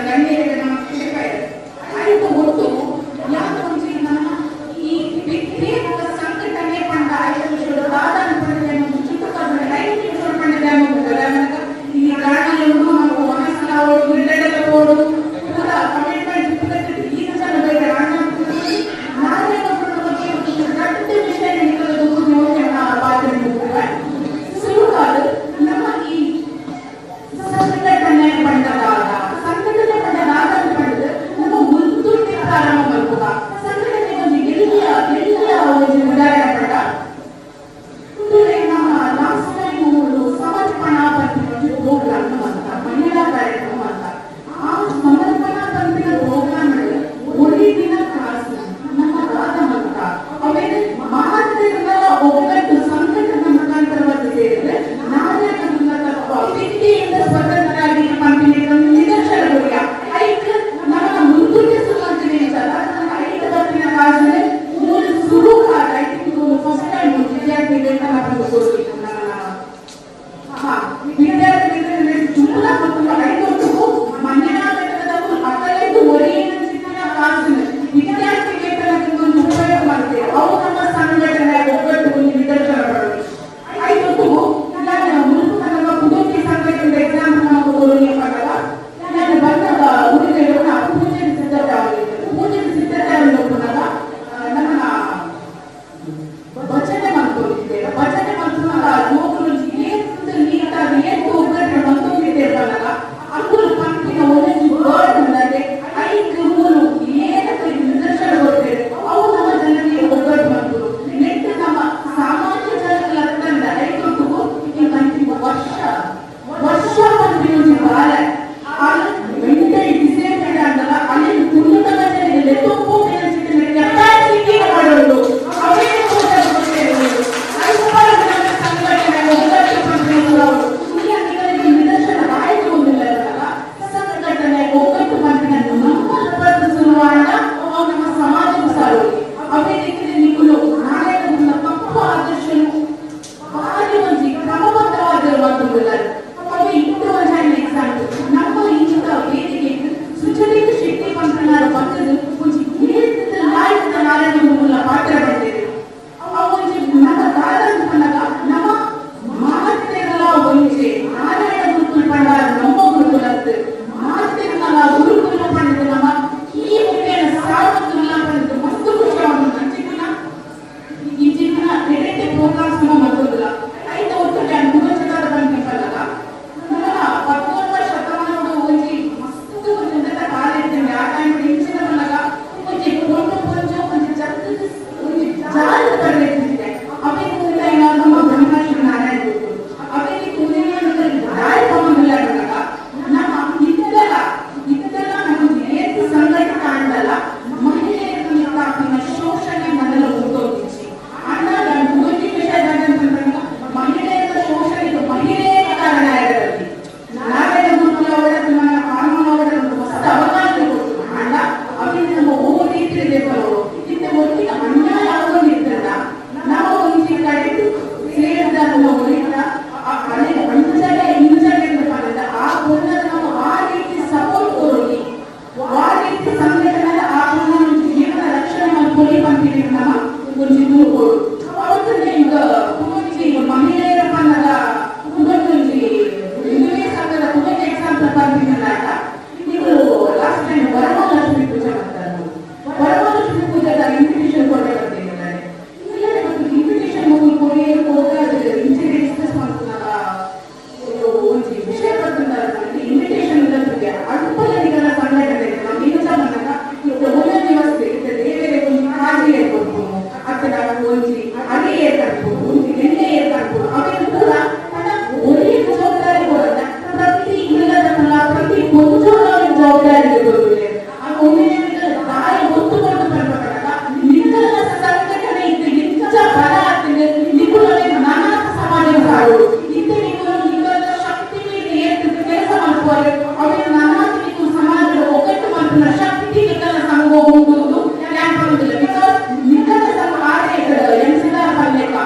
ಗಣ್ಯರಿಗೆ ನಮ್ಮ ಶಿಕ್ಷಕ ಆಯ್ತು ಗೊತ್ತು ಯಾಕೆ ಮುಂಚೆ ನಮ್ಮ ಈ ಪ್ರತ್ಯೇಕ ಸಂಘಟನೆ ಪಂಡ ಆಯ್ತು ದಾದಾನ ಪಡೆದ ಚುಟ್ಟುಕಾದ ಐದು ಪಂಡ ಈ ಕಾರಣಗಳು ನಾವು ಮನಸ್ಸಿನ ಓಡು ಪೂರ ಕಮಿಟ್ಮೆಂಟ್ ಈ ಜನ ಬೇರೆ ನಾನೇ ಗಟ್ಟಿ ವಿಷಯ ಸುರುಕಾಲು ನಮ್ಮ ಈ ಸಂಘಟನೆ ಪಂಡದಾಗ ಪಡೆದು ನಮ್ಮ ಮುಂದೂಡಿ ಪ್ರಾರಂಭ ಮಾಡ್ಬೋದ ಸಂಘಟನೆ ಒಂದು ಗೆಲ್ಲಿಯ ಒಂದು ಉದಾಹರಣೆ ಪಡ ನಮ್ಮ ಲಾಸ್ಟ್ ಟೈಮ್ ಸಮರ್ಪಣಾ ಪಂಥಿ ಪ್ರೋಗ್ರಾಮ್ ಅಂತ ಮಹಿಳಾ ಕಾರ್ಯಕ್ರಮ ಅಂತ ಆ ಸಮರ್ಪಣಾ ಪಂಥಿನ ಪ್ರೋಗ್ರಾಮ್ ಒಂದು ದಿನ ಕ್ಲಾಸ್ ನಮ್ಮ ರಾಧ ಅಂತ ಆಮೇಲೆ ಮಹಾತ್ಮಗಳ ಒಗ್ಗಟ್ಟು ಸಂಘಟನೆ ಮುಖಾಂತರವಾಗಿ ಸೇರಿದ್ರೆ ನಾನೇ ವ್ಯಕ್ತಿಯಿಂದ ಸ್ವತಂತ್ರರಾಗಿ ಪಂಥಿನ ನಿದರ್ಶನಗಳಿಯ ಐದು ನಮ್ಮ ಮುಂದೂಡಿ ಸುಮಾರು ಐದು ಬತ್ತಿನ ಕಾಲದಲ್ಲಿ ಮೂರು ಶುರು ಆದ ಫಸ್ಟ್ ಟೈಮ್ ವಿದ್ಯಾರ್ಥಿಗಳು ವಿದ್ಯಾರ್ಥಿಗಳು ಚುಲ್ಲ ಮತ್ತು ಐದು ಮಣ್ಣಿನ ಬೆಟ್ಟದವು ಅಕ್ಕಲೈದು ಒರಿಯಿನ ಕಾಸಿನ ವಿದ್ಯಾರ್ಥಿ ವೇತನಕ್ಕೆ ಒಂದು ಉಪಯೋಗ ಮಾಡ್ತೇವೆ ಅವು ನಮ್ಮ ಸಂಘಟನೆ ಒಗ್ಗಟ್ಟು ಒಂದು ನಿದರ್ಶನ ಪಡೋದು ಐದು ನಾನು ಮುರುಕು ನಮ್ಮ ಕುಟುಂಬಿ ಸಂಘಟನೆ ಎಕ್ಸಾಂಪಲ್ ನಮಗೆ ಕೊಡೋಕೆ ಪಡಲ್ಲ ನಾನು ಬಂದಾಗ ಉಳಿದೆಗಳು ನಾವು ಪೂಜೆ ಸಿದ್ಧತೆ ಆಗಲಿಲ್ಲ ಬಂದಾಗ ನಮ್ಮ ಭಜನೆ ಮಾಡ್ಕೊಂಡಿದ್ದೇವೆ ಭಜನೆ ಮಾಡ್ಕೊಂಡಾಗ ಯುವಕರು ಏನು ನೀಟಾಗಿ ಏನು ಒಗ್ಗಟ್ಟು ಬಂದೋಗಿದ್ದೇವೆ ಬಂದಾಗ ಅಕ್ಕಳು ಪಂಪಿನ ಒಂದೊಂದು ವರ್ಡ್ ಅಂದರೆ ಐದು ಮೂರು ಏನಕ್ಕೆ ನಿದರ್ಶನ ಕೊಡ್ತೇವೆ ಅವು ನಮ್ಮ ಜನರಿಗೆ ಒಗ್ಗಟ್ಟು ಬಂದರು ನೆಟ್ಟು ನಮ್ಮ ಸಾಮಾನ್ಯ ಜನಗಳ ತಂಡ ಐದು ಈ ಪಂಪಿ ವರ್ಷ ಪಂಪಿನ ಬಾಲ ಮೆಂಟಲ್ ಡಿಸೇಬಲ್ಡ್ ಅಂತಲ್ಲ ಅಲ್ಲಿ ಕುಟುಂಬದ ಜನರಿಗೆ ಲೆಕ್ಕಪ್ಪು ಕೆಪಾಸಿಟಿ ಮಾಡೋದು ಅವೇ ನಿದರ್ಶನ ಆಯ್ತು ಒಂದಿಲ್ಲ ಸಂಘಟನೆ ಒಗ್ಗಟ್ಟು ಪಂಪಿನ ನಮ್ಮ ಶುರುವಾದ ನಮ್ಮ ಸಮಾಜದ ಸಾರೋಗಿ ಅವೇ ರೀತಿ ನಿಮ್ಮಲು ನಾಳೆ ತಪ್ಪು ಆದರ್ಶನು ಭಾರಿ ಒಂದು ಕ್ರಮಬದ್ಧವಾಗಿರುವಂತಲ್ಲ ಅವೇ ಇಟ್ಟು ಒಂದು ಎಕ್ಸಾಂಪಲ್ ನಮ್ಮ ಇಂಥ ವೇದಿಕೆ ಸುಚರಿತ ಶೆಟ್ಟಿ ಪಂಪನಾರ ಪಕ್ಕದ ಒಂದು ನಾಯಕದ ನಾರಾಯಣ ಮೂಲ ಪಾತ್ರ ಬರ್ತೇವೆ ಅವು ನಮ್ಮ ದಾದನ ಪಂಡಗ ನಮ್ಮ ಮಾತೆಗಳ ಒಂಚೆ ನಾರಾಯಣ ಗುರುಕುಲ ಪಂಡಾರ ನಮ್ಮ ಗುರುಕುಲದ್ದು ಮಾತೆಗಳ ಗುರುಕುಲ ಪಂಡದ ನಮ್ಮ ಈ ಮುಖೇನ ಸಾರ್ವತ್ರಿಕ ಪಂಡದ ಮಸ್ತು ಖುಷಿಯನ್ನು ಹಂಚಿಕೊಳ್ಳ ಈ ಜೀವನ ನೆಗೆಟಿವ್ ಪ್ರೋಗ್ರಾಮ್ಸ್ ನಮ್ಮ ಮತ್ತೊಂದಿಲ್ಲ ಐದು ಒಟ್ಟು ನಾನು ಗುರುಚಕಾರ ಬಂದಿಪ್ಪಲ್ಲ ನಮ್ಮ 14ನೇ ಶತಮಾನದ ಒಂಜಿ ಮಸ್ತು ಒಂದು ಕಾಲ ಇರ್ತೇವೆ ಆ ಟೈಮ್ ಹಿಂಚಿನ ಬಂದಾಗ ಒಂಜಿ ಕೊಂಡು ಒಂಜಿ ಚತ್ತದ ಒಂಜಿ ಜಾಲ ಬರಲಿದೆ ಅವೇ ಕೂಡ ನಮ್ಮ ಬ್ರಹ್ಮಶ್ರೀ ನಾರಾಯಣ ಗುರು ಅವೇ ಕೂಡ ದಾರಿ ತಗೊಂಡಿಲ್ಲ ಬಂದಾಗ ನಮ್ಮ ಇದ್ದಲ್ಲ ನಮಗೆ ಏನು ಸಂಘಟನೆ ಕಾಣಲ್ಲ ಮಹಿಳೆಯರಿಗೆ ತಾಪಿನ ಶೋಷಣೆ ಮೊದಲ ಉಂಟೋಗಿಸಿ ಅಣ್ಣ ನಾನು ಒಂದು ವಿಷಯದಂತ ಮಹಿಳೆಯರ ಶೋಷಣೆಗೆ ಮಹಿಳೆಯರ ಕಾರಣ ಆಗಿರಲಿ ನಾರಾಯಣ ಗುರುಕುಲ ಅವರ ನನ್ನ ಕಾನೂನು ಅವರ ಒಂದು ಹೊಸ ಅವಕಾಶ ಕೊಟ್ಟು ಅಣ್ಣ ಅವರಿಗೆ ನಮ್ಮ ಓ ರೀತಿ ಬೇಕು ಇಂಥ ಒಟ್ಟಿಗೆ ಅನ್ಯಾಯ ಆಗೋದಿರ್ತಲ್ಲ ನಾವು ಒಂದು ಕಡೆ ಸೇರಿದ ನಮ್ಮ ಒಲಿತ ಆ ಕಡೆ ಒಂದು ಜಾಗ ಇನ್ನೊಂದು ಜಾಗ ಇರಬೇಕಾದ ಆ ಪುಣ್ಯದ ನಾವು ಆ ರೀತಿ ಸಪೋರ್ಟ್ ಕೊಡೋದು ಆ ರೀತಿ ಸಂಘಟನೆ ಆ ಪುಣ್ಯ ಜೀವನ ರಕ್ಷಣೆ ಮಾಡ್ಕೊಳ್ಳಿ ಬಂತೀವಿ ನಮ್ಮ ಒಂದು ದೂರ ಕೊಡು ಅವತ್ತೇ ಈಗ ಕುಟುಂಬಿ ಮಹಿಳೆಯರ ಪನ್ನದ ಕುಟುಂಬಿ ಹಿಂದುವೆ ಸಂಘದ ಕುಟುಂಬ ಎಕ್ಸಾಂಪಲ್ ಬಂದಿದ್ದಾಗ ನೀವು ಲಾಸ್ಟ್ ಟೈಮ್ ವರಮಹಾಲಕ್ಷ್ಮಿ ಪೂಜೆ ಮಾಡ್ತಾರೆ ವರಮಹಾಲಕ್ಷ್ಮಿ ಪೂಜೆದ ಇನ್ವಿಟೇಷನ್ ಕೊಟ್ಟೆ ಬರ್ತಿದ್ದಾರೆ ಇನ್ವಿಟೇಷನ್ ಕೊಡಿ ಇಂಚಿಗೆ ಡಿಸ್ಕಸ್ ಮಾಡ್ಕೊಂಡಾಗ ಒಂದು ವಿಷಯ ಬರ್ತಿದ್ದಾರೆ ಇನ್ವಿಟೇಷನ್ ಬಗ್ಗೆ ಅಲ್ಪಜನಿಕರ ಸಂಘಟನೆ ನಾವು ಇನ್ನೂ ಬಂದಾಗ ಒಂದೊಂದು ವ್ಯವಸ್ಥೆ ಬೇರೆ ಒಂದು ಕಾಳಜಿ ಏರ್ಕೊಡ್ಬೋದು ಅಥವಾ ಒಂದು ಅಡಿಗೆ ಏರ್ಕಡ್ಬೋದು ಒಂದು ಎಣ್ಣೆ ಏರ್ಕಡ್ಬೋದು ಅವೆಲ್ಲ ಕೂಡ ಒಳ್ಳೆಯ ಜವಾಬ್ದಾರಿ ಕೊಡೋದ ಪ್ರತಿ ಇಲ್ಲದ ಪ್ರತಿ ಕೊಂಚ ಜವಾಬ್ದಾರಿ ಕೊಡುವುದಿಲ್ಲ ಆ ಒಳ್ಳೆಯ ದಾಯ ಒತ್ತುಕೊಂಡು ಬರ್ಬೇಕಾದಾಗ ನಿಂದಲ ಸಂಘಟನೆ ಇದ್ದು ಇಂಚ ಬಲ ಆಗ್ತದೆ ನಿಗುಲವೇ ನಾನಾ ಸಮಾಜ ಸಾರು ಇಂಥ ನಿಗುಲ ಶಕ್ತಿ ಮೇಲೆ ಏರ್ತಿದ್ದು ಕೆಲಸ ಮಾಡ್ತಾರೆ ಅವೇ ನಾನಾ ಸಮಾಜದ ಒಗ್ಗಟ್ಟು ಮಾಡ್ತಾರೆ ಶಕ್ತಿ ನಿಗಲ ಸಂಘ ಹೋಗುವುದು ಯಾಕೆ ಬರುವುದಿಲ್ಲ ಬಿಕಾಸ್ ನಿಗಲ ಸಂಘ ಆಡಳಿತ ಎನ್ಸಿದಾರ ಪಲ್ಯಕ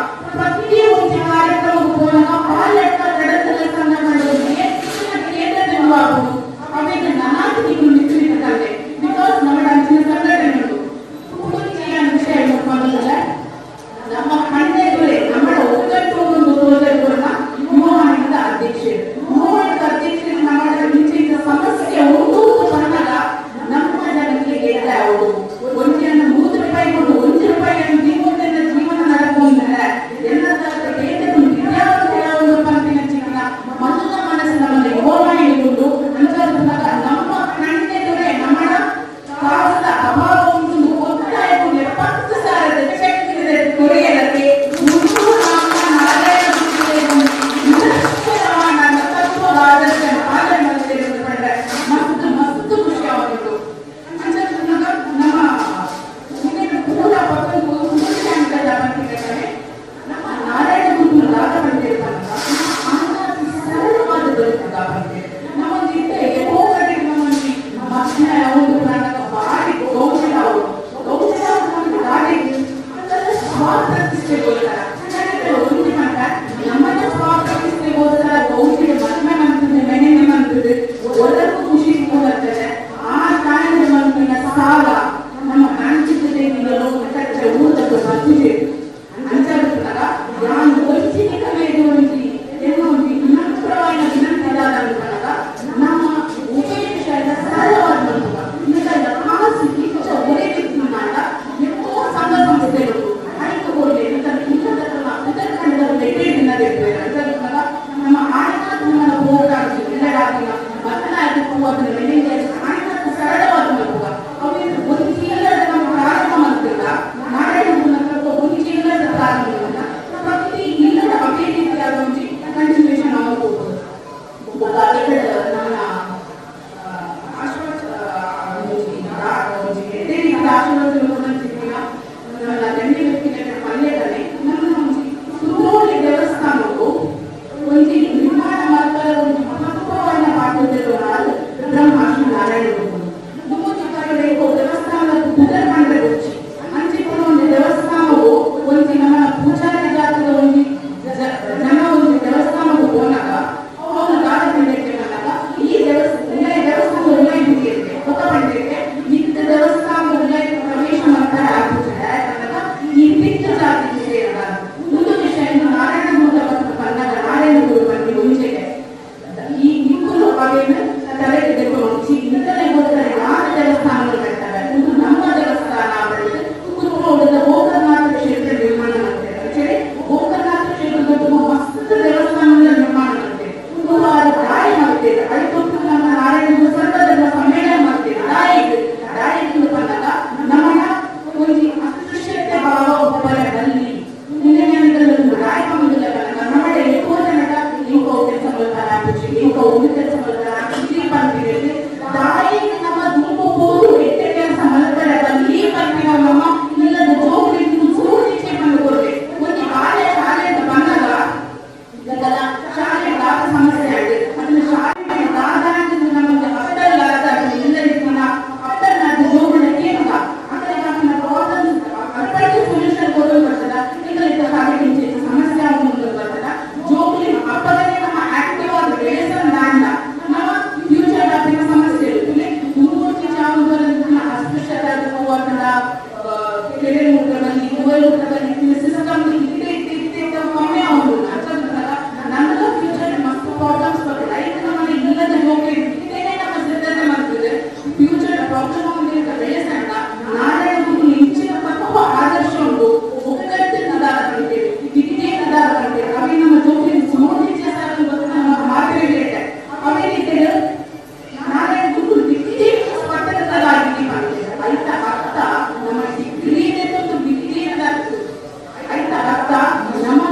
ನಮ್ಮ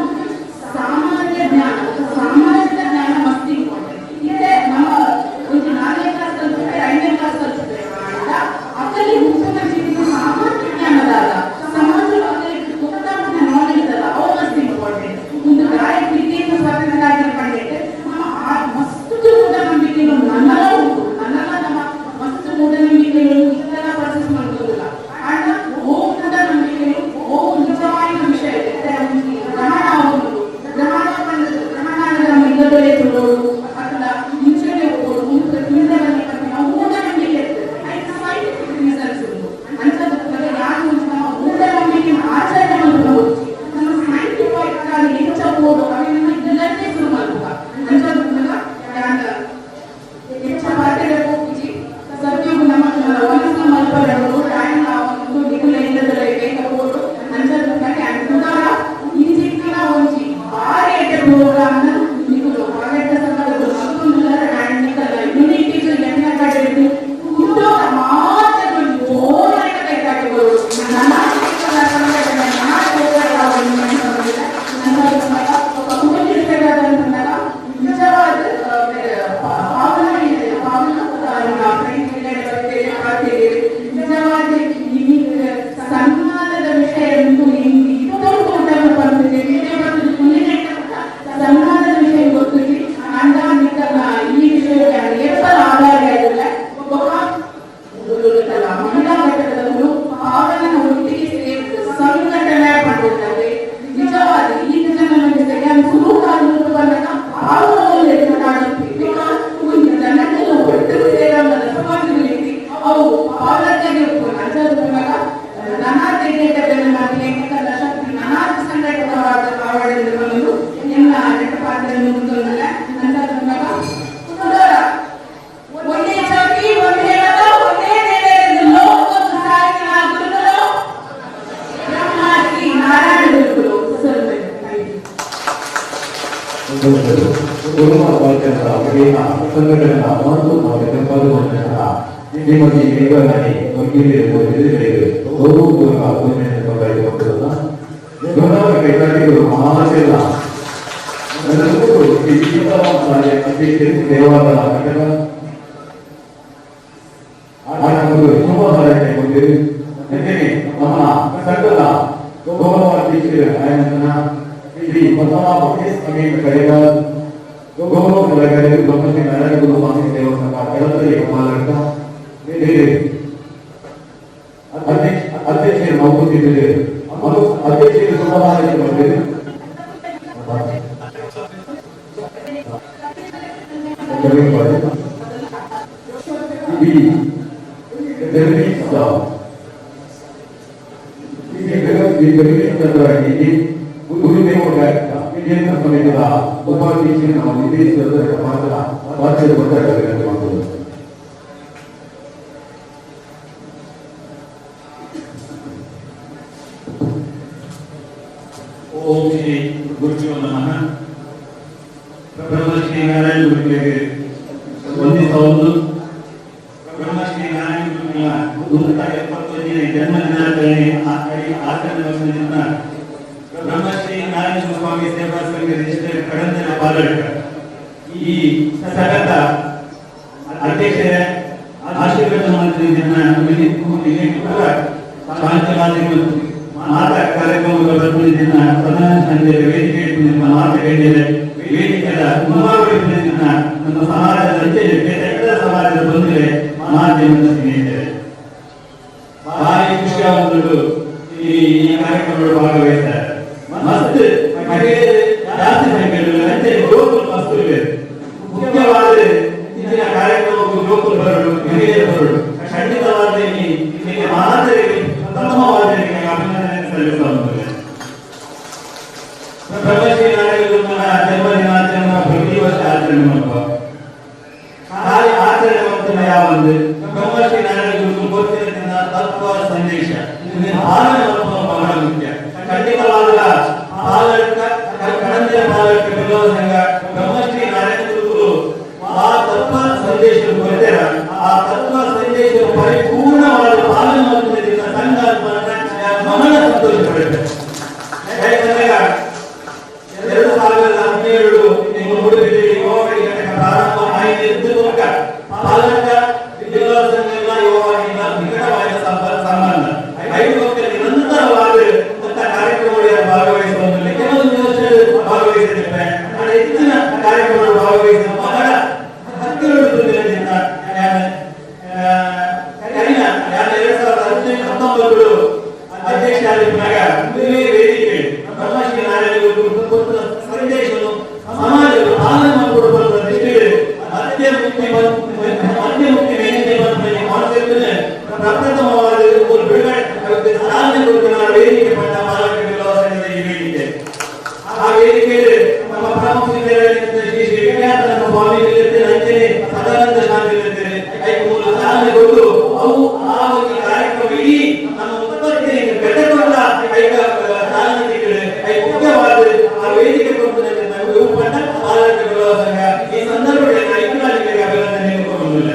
ಸಾಮಾನ್ಯ ಜ್ಞಾನ ಸಾಮಾಜಿಕ ಜ್ಞಾನ ಮಸ್ತ್ ಇಂಪಾರ್ಟೆಂಟ್ ಇದೆ. ನಮ್ಮ ಒಂದು 4ನೇ ಕ್ಲಾಸ್ ಕಲಿಸಿದ್ರೆ 5ನೇ ಕ್ಲಾಸ್ ಕಲಿಸಿದ್ರೆ ಅಂತ ಅಕ್ಕಲ್ಲಿ ಉತ್ತಮ ಜೀವನ ಸಾಮಾನ್ಯ ಜ್ಞಾನದಾಗ ಸಮಾಜ ಬಗ್ಗೆ ಗೊತ್ತಾದ ನಾಲೆಜ್ ಇದಲ್ಲ ಅವು ಮಸ್ತ್ ಇಂಪಾರ್ಟೆಂಟ್. ಒಂದು ಗಾಯ ಪ್ರೀತಿಯನ್ನು ಸ್ವಾತಂತ್ರ್ಯ ಪಡೆಯುತ್ತೆ ನಮ್ಮ ಮಸ್ತ್ ಮೂಢನಂಬಿಕೆಗಳು ನನ್ನೆಲ್ಲ ಉಂಟು. ನನ್ನೆಲ್ಲ ನಮ್ಮ ಮಸ್ತ್ ಮೂಢನಂಬಿಕೆಗಳು ಇದೆಲ್ಲ ಪರ್ಚೇಸ್ ಮಾಡ್ಕೋದಿಲ್ಲ. ಆಗ ಓ ಮೂಢನಂಬಿಕೆಗಳು ಓ ನಿಜವಾದ ವಿಷಯ ಇದೆ. ಗ್ರಹಣ ನಮ್ಮ ಇಲ್ಲದಲ್ಲೇ ಬಿಡೋದು ಅಥವಾ ಮುಂಚೆನೆ ಹೋಗೋದು ಮೂಢನಂಬಿಕೆ ಇರ್ತದೆ. ಸೈಂಟಿಫಿಕ್ ರೀಸನ್ಸ್ ಉಂಟು ಅಂಥದ್ದು ಯಾರು ನಮ್ಮ ಮೂಢನಂಬಿಕೆ ಆಚರಣೆ ಮಾಡಬಹುದು. ನಮ್ಮ ಸೈಂಟಿಫಿಕ್ ಆಗಿ ಹೆಚ್ಚಬಹುದು ಅವಿನ ಇದೆಲ್ಲೇ ಶುರು ಮಾಡುವ ಅಂಥದ್ದು ಹೆಚ್ಚ ಪಾಠಗಳು ಸತ್ಯವು ನಮ್ಮ ವನಸ್ನ ಮಲ್ಪಗಳು ಟೈಮ್ ಒಂದು ನಿಗುಲ ಇಲ್ಲದಲ್ಲೇ ಬೇಕಾಗೋದು ಅಂಥದ್ದು ಉದಾರ ಇಂಜಿನ ಒಂಜಿ ಭಾರಿ ಎಡ್ಡೆ ಪ್ರೋಗ್ರಾಮ್ ನಿಗುಲು ಭಾರಿ ಸಂದರ್ಭಗಳು ಮತ್ತೊಂದು ನಿಕಲ ಯೂನಿಟೀಸ್ ಎನ್ನ ಕಡೆ ಇಟ್ಟು ಮಾತಗಳು ಓರಕ ಬೇಕಾಗಿಗಳು ನನ್ನ ನಿಜವಾದ ನಿಜವಾದ ಸನ್ಮಾನದ ವಿಷಯ ಸನ್ಮಾನದ ವಿಷಯ ಗೊತ್ತಿದೆ ಅಂದ ಈ ವಿಷಯ ಏರ್ಪಲ್ ಆಧಾರ ಆಗಿಲ್ಲ ಮಹಿಳಾ ಘಟಕದವರು ಪಾವನ ಒಟ್ಟಿಗೆ ಸೇರಿಸಿ ಸಂಘಟನೆ ಮಾಡಿದ್ದಾರೆ. ನಿಜವಾದ ಈ ಜನರಿಗೆ ಸರಿಯಾದ ಸುಲೂಕಾಲು ಬಂದಾಗ ಪಾವನವನ್ನು ಮಾತಾಡುತ್ತೀವಿ. ಜನಗಳು ಒಟ್ಟಿಗೆ ಸೇರಲ್ಲ ಸಮಾಜದಲ್ಲಿ ಅವು ಪಾವನತೆಗೆ ಅಂದಾಗ ನಾನಾತೆಗೆ ಬೆಲೆ ಮಾಡಿ ಶಕ್ತಿ ನಾನಾಥ ಸಂಘಟಕವಾದ ಆವರಣಗಳು ಎಲ್ಲ ಪಾತ್ರವನ್ನು ಮುಂದುವರೆದಿಲ್ಲ. ಅಂದಾಗ ಒಂದೇ ಜಾತಿ ಒಂದೇ ಮತ ಒಂದೇ ನೆಲೆಯಲ್ಲಿ ಲೋಕದ ಸಾಹಿತ್ಯ ಗುರುಗಳು ಬ್ರಹ್ಮಶ್ರೀ ನಾರಾಯಣ ಗುರುಗಳು ಸಂಘಟನೆಯ ಮಹತ್ವವನ್ನು ಪಾಲ್ಗೊಂಡಂತಹ ಶ್ರೀಮತಿ ಮೇಘರಾಣಿ ವಕೀಲರು ಕೈಗಾರಿಕೆಗಳು ಮಹಾಶಿಲ್ಲ ದೇವಾಲಯ ಘಟಕ ಶುಭಹಾರೈಕೆ ಹೊಂದಿದೆ. ನಮ್ಮ ಸಂಘದ ಗೌರವಾಧ್ಯಕ್ಷರು ಶ್ರೀ ಪದ್ಮನಾಭ ಸಮೀಪ ಕೈಗಾರ್ ಗೌರವ ಸಲಹೆಗಾರರು ಬ್ರಹ್ಮಶ್ರೀ ನಾರಾಯಣ ಗುರು ಸ್ವಾಮಿ ಸೇವಾ ಸಂಘ ಕಳಸರಿ ಮಾಲಕ ಅಧ್ಯಕ್ಷರು ನೌಕರಿಸಿದ್ದಾರೆ. ಅಧ್ಯಕ್ಷರು ಶುಭಹಾರೈಕೆ ಬಂದಿದೆ. ವಿಜೇಂದ್ರ ಸಮಿತಿಯ ಉಪಾಧ್ಯಕ್ಷರು ನಮ್ಮ ವಿದೇಶದ ಮಾತ್ರ ವಾಚ್ಯದ ಬಗ್ಗೆ ಓಂ ಶ್ರೀ ಗುರುಜೀವ ನಮಃ. ಬ್ರಹ್ಮಶ್ರೀ ನಾರಾಯಣ ಗುರುಗಳಿಗೆ ವಂದಿಸುವುದು. ಬ್ರಹ್ಮಶ್ರೀ ನಾರಾಯಣ ಗುರುಗಳ 171ನೇ ಜನ್ಮದಿನಾಚರಣೆ ಆಚರಣೆಯಿಂದ ಬ್ರಹ್ಮಶ್ರೀ ನಾರಾಯಣ ಸ್ವಾಮಿ ಸೇವಾ ಸಂಘ ರಿಜಿಸ್ಟರ್ ಕಡಂದನ ಪಾಲಕ ಈ ಸಗತ ಅಧ್ಯಕ್ಷರ ಆಶೀರ್ವಾದ ಮಂತ್ರಿಯನ್ನ ಶಾಂತವಾದಿ ಮತ್ತು ಮಾತಾ ಕಾರ್ಯಕ್ರಮಗಳ ಪ್ರತಿನಿಧಿನ ಪ್ರಧಾನ ಸಂಘದ ವೇದಿಕೆ ವೇದಿಕೆಯ ಮುಂಭಾಗದಿಂದ ನಮ್ಮ ಸಮಾಜದ ಎಲ್ಲ ಸಮಾಜದ ಬಂಧುಗಳೇ ಮಾಧ್ಯಮದ ಸ್ನೇಹಿತರೆ ಭಾರಿ ಖುಷಿಯಾಗುವುದು ಈ ಕಾರ್ಯಕ್ರಮಗಳು ಭಾಗವಹಿಸ್ತಾರೆ. ಮಸ್ತ್ ಮಹಿಳೆಯರು ಜಾಸ್ತಿ ಸಂಖ್ಯೆಯಲ್ಲಿ ಗೋಕುಲ್ ಮಸ್ತ್ ಇದೆ. ಮುಖ್ಯವಾದ ಇಂದಿನ ಕಾರ್ಯಕ್ರಮಕ್ಕೂ ಗೋಕುಲ್ ಬರಲು ಮಹಿಳೆಯರು ಬರಲು ಖಂಡಿತವಾದ ನಿಮಗೆ ಮಾದರಿ ಉತ್ತಮವಾದ ಅಭಿನಂದನೆ ಸಲ್ಲಿಸುತ್ತದೆ. ಬ್ರಹ್ಮಶ್ರೀ ನಾರಾಯಣ ಗುರುಗಳ ಜನ್ಮದಿನಾಚರಣೆ ಪ್ರತಿ ವರ್ಷ ಆಚರಣೆ ಮಾಡುವ ಆಚರಣೆ ಮಾಡ್ತಾನೆ ಯಾವಂದ್ರೆ ಬ್ರಹ್ಮಶ್ರೀ ನಾರಾಯಣ ಗುರುಗಳು ಗೋಚರದಿಂದ ತತ್ವ ಸಂದೇಶ ಪಾಲನೆ ಬಹಳ ಮುಖ್ಯ. ಖಂಡಿತವಾದ ಕಡಂದಿನ ಪಾಲಕ ಬೆಂಗಳೂರು ಸಂಘ ಬ್ರಹ್ಮಶ್ರೀ ನಾರಾಯಣ ಗುರುಗಳು ಆ ತತ್ವ ಸಂದೇಶ ಕೊಡ್ತಾರ. ಆ ತತ್ವ ಸಂದೇಶ ಪರಿಪೂರ್ಣವಾದ ಪಾಲನೆ ಮಾಡುವುದರಿಂದ ಸಂಘ ಬಹಳ ಸಂತೋಷ ಪಡುತ್ತೆ. ಯಾಕಂದ್ರೆ 2017 ನೀವು ನೋಡಿದ್ದೀರಿ ಯುವಕರಿಗೆ ಪ್ರಾರಂಭ ಆಯಿತು ಮೂಲಕ ಪಾಲಕ ಜಿಲ್ಲಾ ಸಂಘಗಳ ಯುವಕರಿಂದ ನಿಕಟವಾದ ಸಂಬಂಧ 5 ವರ್ಷಗಳ ನಿರಂತರವಾದ ಕಾರ್ಯಕ್ರಮಗಳಲ್ಲಿ ಭಾಗವಹಿಸುವುದರಲ್ಲಿ ಕೆಲವೊಂದು ವರ್ಷಗಳು ಭಾಗವಹಿಸಿದ್ದೇವೆ. ಹೆಚ್ಚಿನ ಕಾರ್ಯಕ್ರಮಗಳು ಭಾಗವಹಿಸಿದ ಬಹಳ ಹತ್ತಿರದ ದಿನದಿಂದ ಕರಿನ 2019 ಅಧ್ಯಕ್ಷ ಆಗಿದ್ದಾಗ ವೇದಿಕೆ ಬ್ರಹ್ಮಶ್ರೀ ನಾರಾಯಣ ಗುರು ಸಂದೇಶವನ್ನು ಸಮಾಜಕ್ಕೆ ಪಾಲನೆ ಮಾಡಿಕೊಡುವ ದೃಷ್ಟಿಯಲ್ಲಿ ಮಧ್ಯ ಮುಕ್ತಿ ಕಾನ್ಸೆಪ್ಟ್ ಪ್ರಪ್ರಥಮವಾದ ಒಂದು ಬಿಡುಗಡೆ ಸಾಧನೆ ಕೊಡುವ ವೇದಿಕೆ ಪಟ್ಟ ಪಾಲಕ ವಿಲಾಸ ಈ ವೇದಿಕೆ. ಆ ವೇದಿಕೆಯಲ್ಲಿ ನಮ್ಮ ಪ್ರಮುಖ ಶ್ರೀ ಶ್ರೀ ವಿವೇಕಾನಂದ ಸ್ವಾಮಿಗಳಿರುತ್ತೆ, ಅಂಜನೆ ಸದಾನಂದ ಸ್ವಾಮಿಗಳಿರ್ತಾರೆ, ಐದು ಮೂಲ ಸಾಧನೆ ಕೊಟ್ಟು ಅವು ಆ ಒಂದು ಕಾರ್ಯಕ್ರಮ ಇಡೀ ನಮ್ಮ ಉತ್ಪತ್ತಿ ಘಟಕಗಳ ಐಕ ಸಾಧನೆಗಳು ಮುಖ್ಯವಾದ ಆ ವೇದಿಕೆ ಕೊಡುವುದರಿಂದ ನಾವು ಪಟ್ಟ ಪಾಲಕ ವಿಲಾಸ ಸಂಘ ಈ ಸಂದರ್ಭದಲ್ಲಿ ಐಕ್ಯರಾಜ್ಯಗಳಿಗೆ ಅಭಿನಂದನೆ ಕೊಡುವುದಿಲ್ಲ.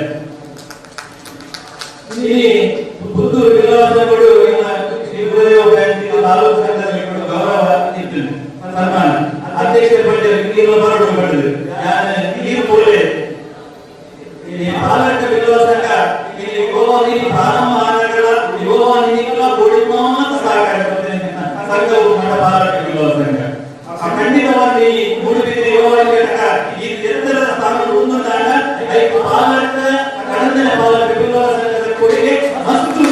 ಈ ಪುತ್ತೂರು ವಿಲಾಸಗಳು ಶ್ರೀ ಗುರುದೇವ ಬ್ಯಾಂಕಿನ ತಾಲೂಕು ಸಂಘದಲ್ಲಿ ಗೌರವ ಇತ್ತು, ಸನ್ಮಾನ ಅಧ್ಯಕ್ಷರ ಪಡೆದ ನೀರು ಬರಡು ಪಡೆದು ನೀರು ಪೂರೈಕೆ ಈ ಪಾಲಕ ವಿಲಾಸ ಸಂಘ ಇಲ್ಲಿ ಗೋವಾನಿ ಪ್ರಾರಂಭ ಆನಗಳ ಯುವವಾಹಿನಿಗಳ ಗೋಡಿ ಮಾತ್ರ ಸಹಕಾರ ಸಂಘವು ಪಾಲಕ ವಿಲಾಸ ಸಂಘ ಖಂಡಿತವಾಗಿ ಮೂಡುಬಿದಿರೆ ಯುವವಾಹಿನಿ ಈ ಎತ್ತರದ ಸ್ಥಾನ ಹೊಂದಿದಾಗ ಐದು ಪಾಲಕ ಕಡಂದನ ಪಾಲಕ ವಿಲಾಸ ಸಂಘದ ಕೊಡುಗೆ ಮಸ್ತು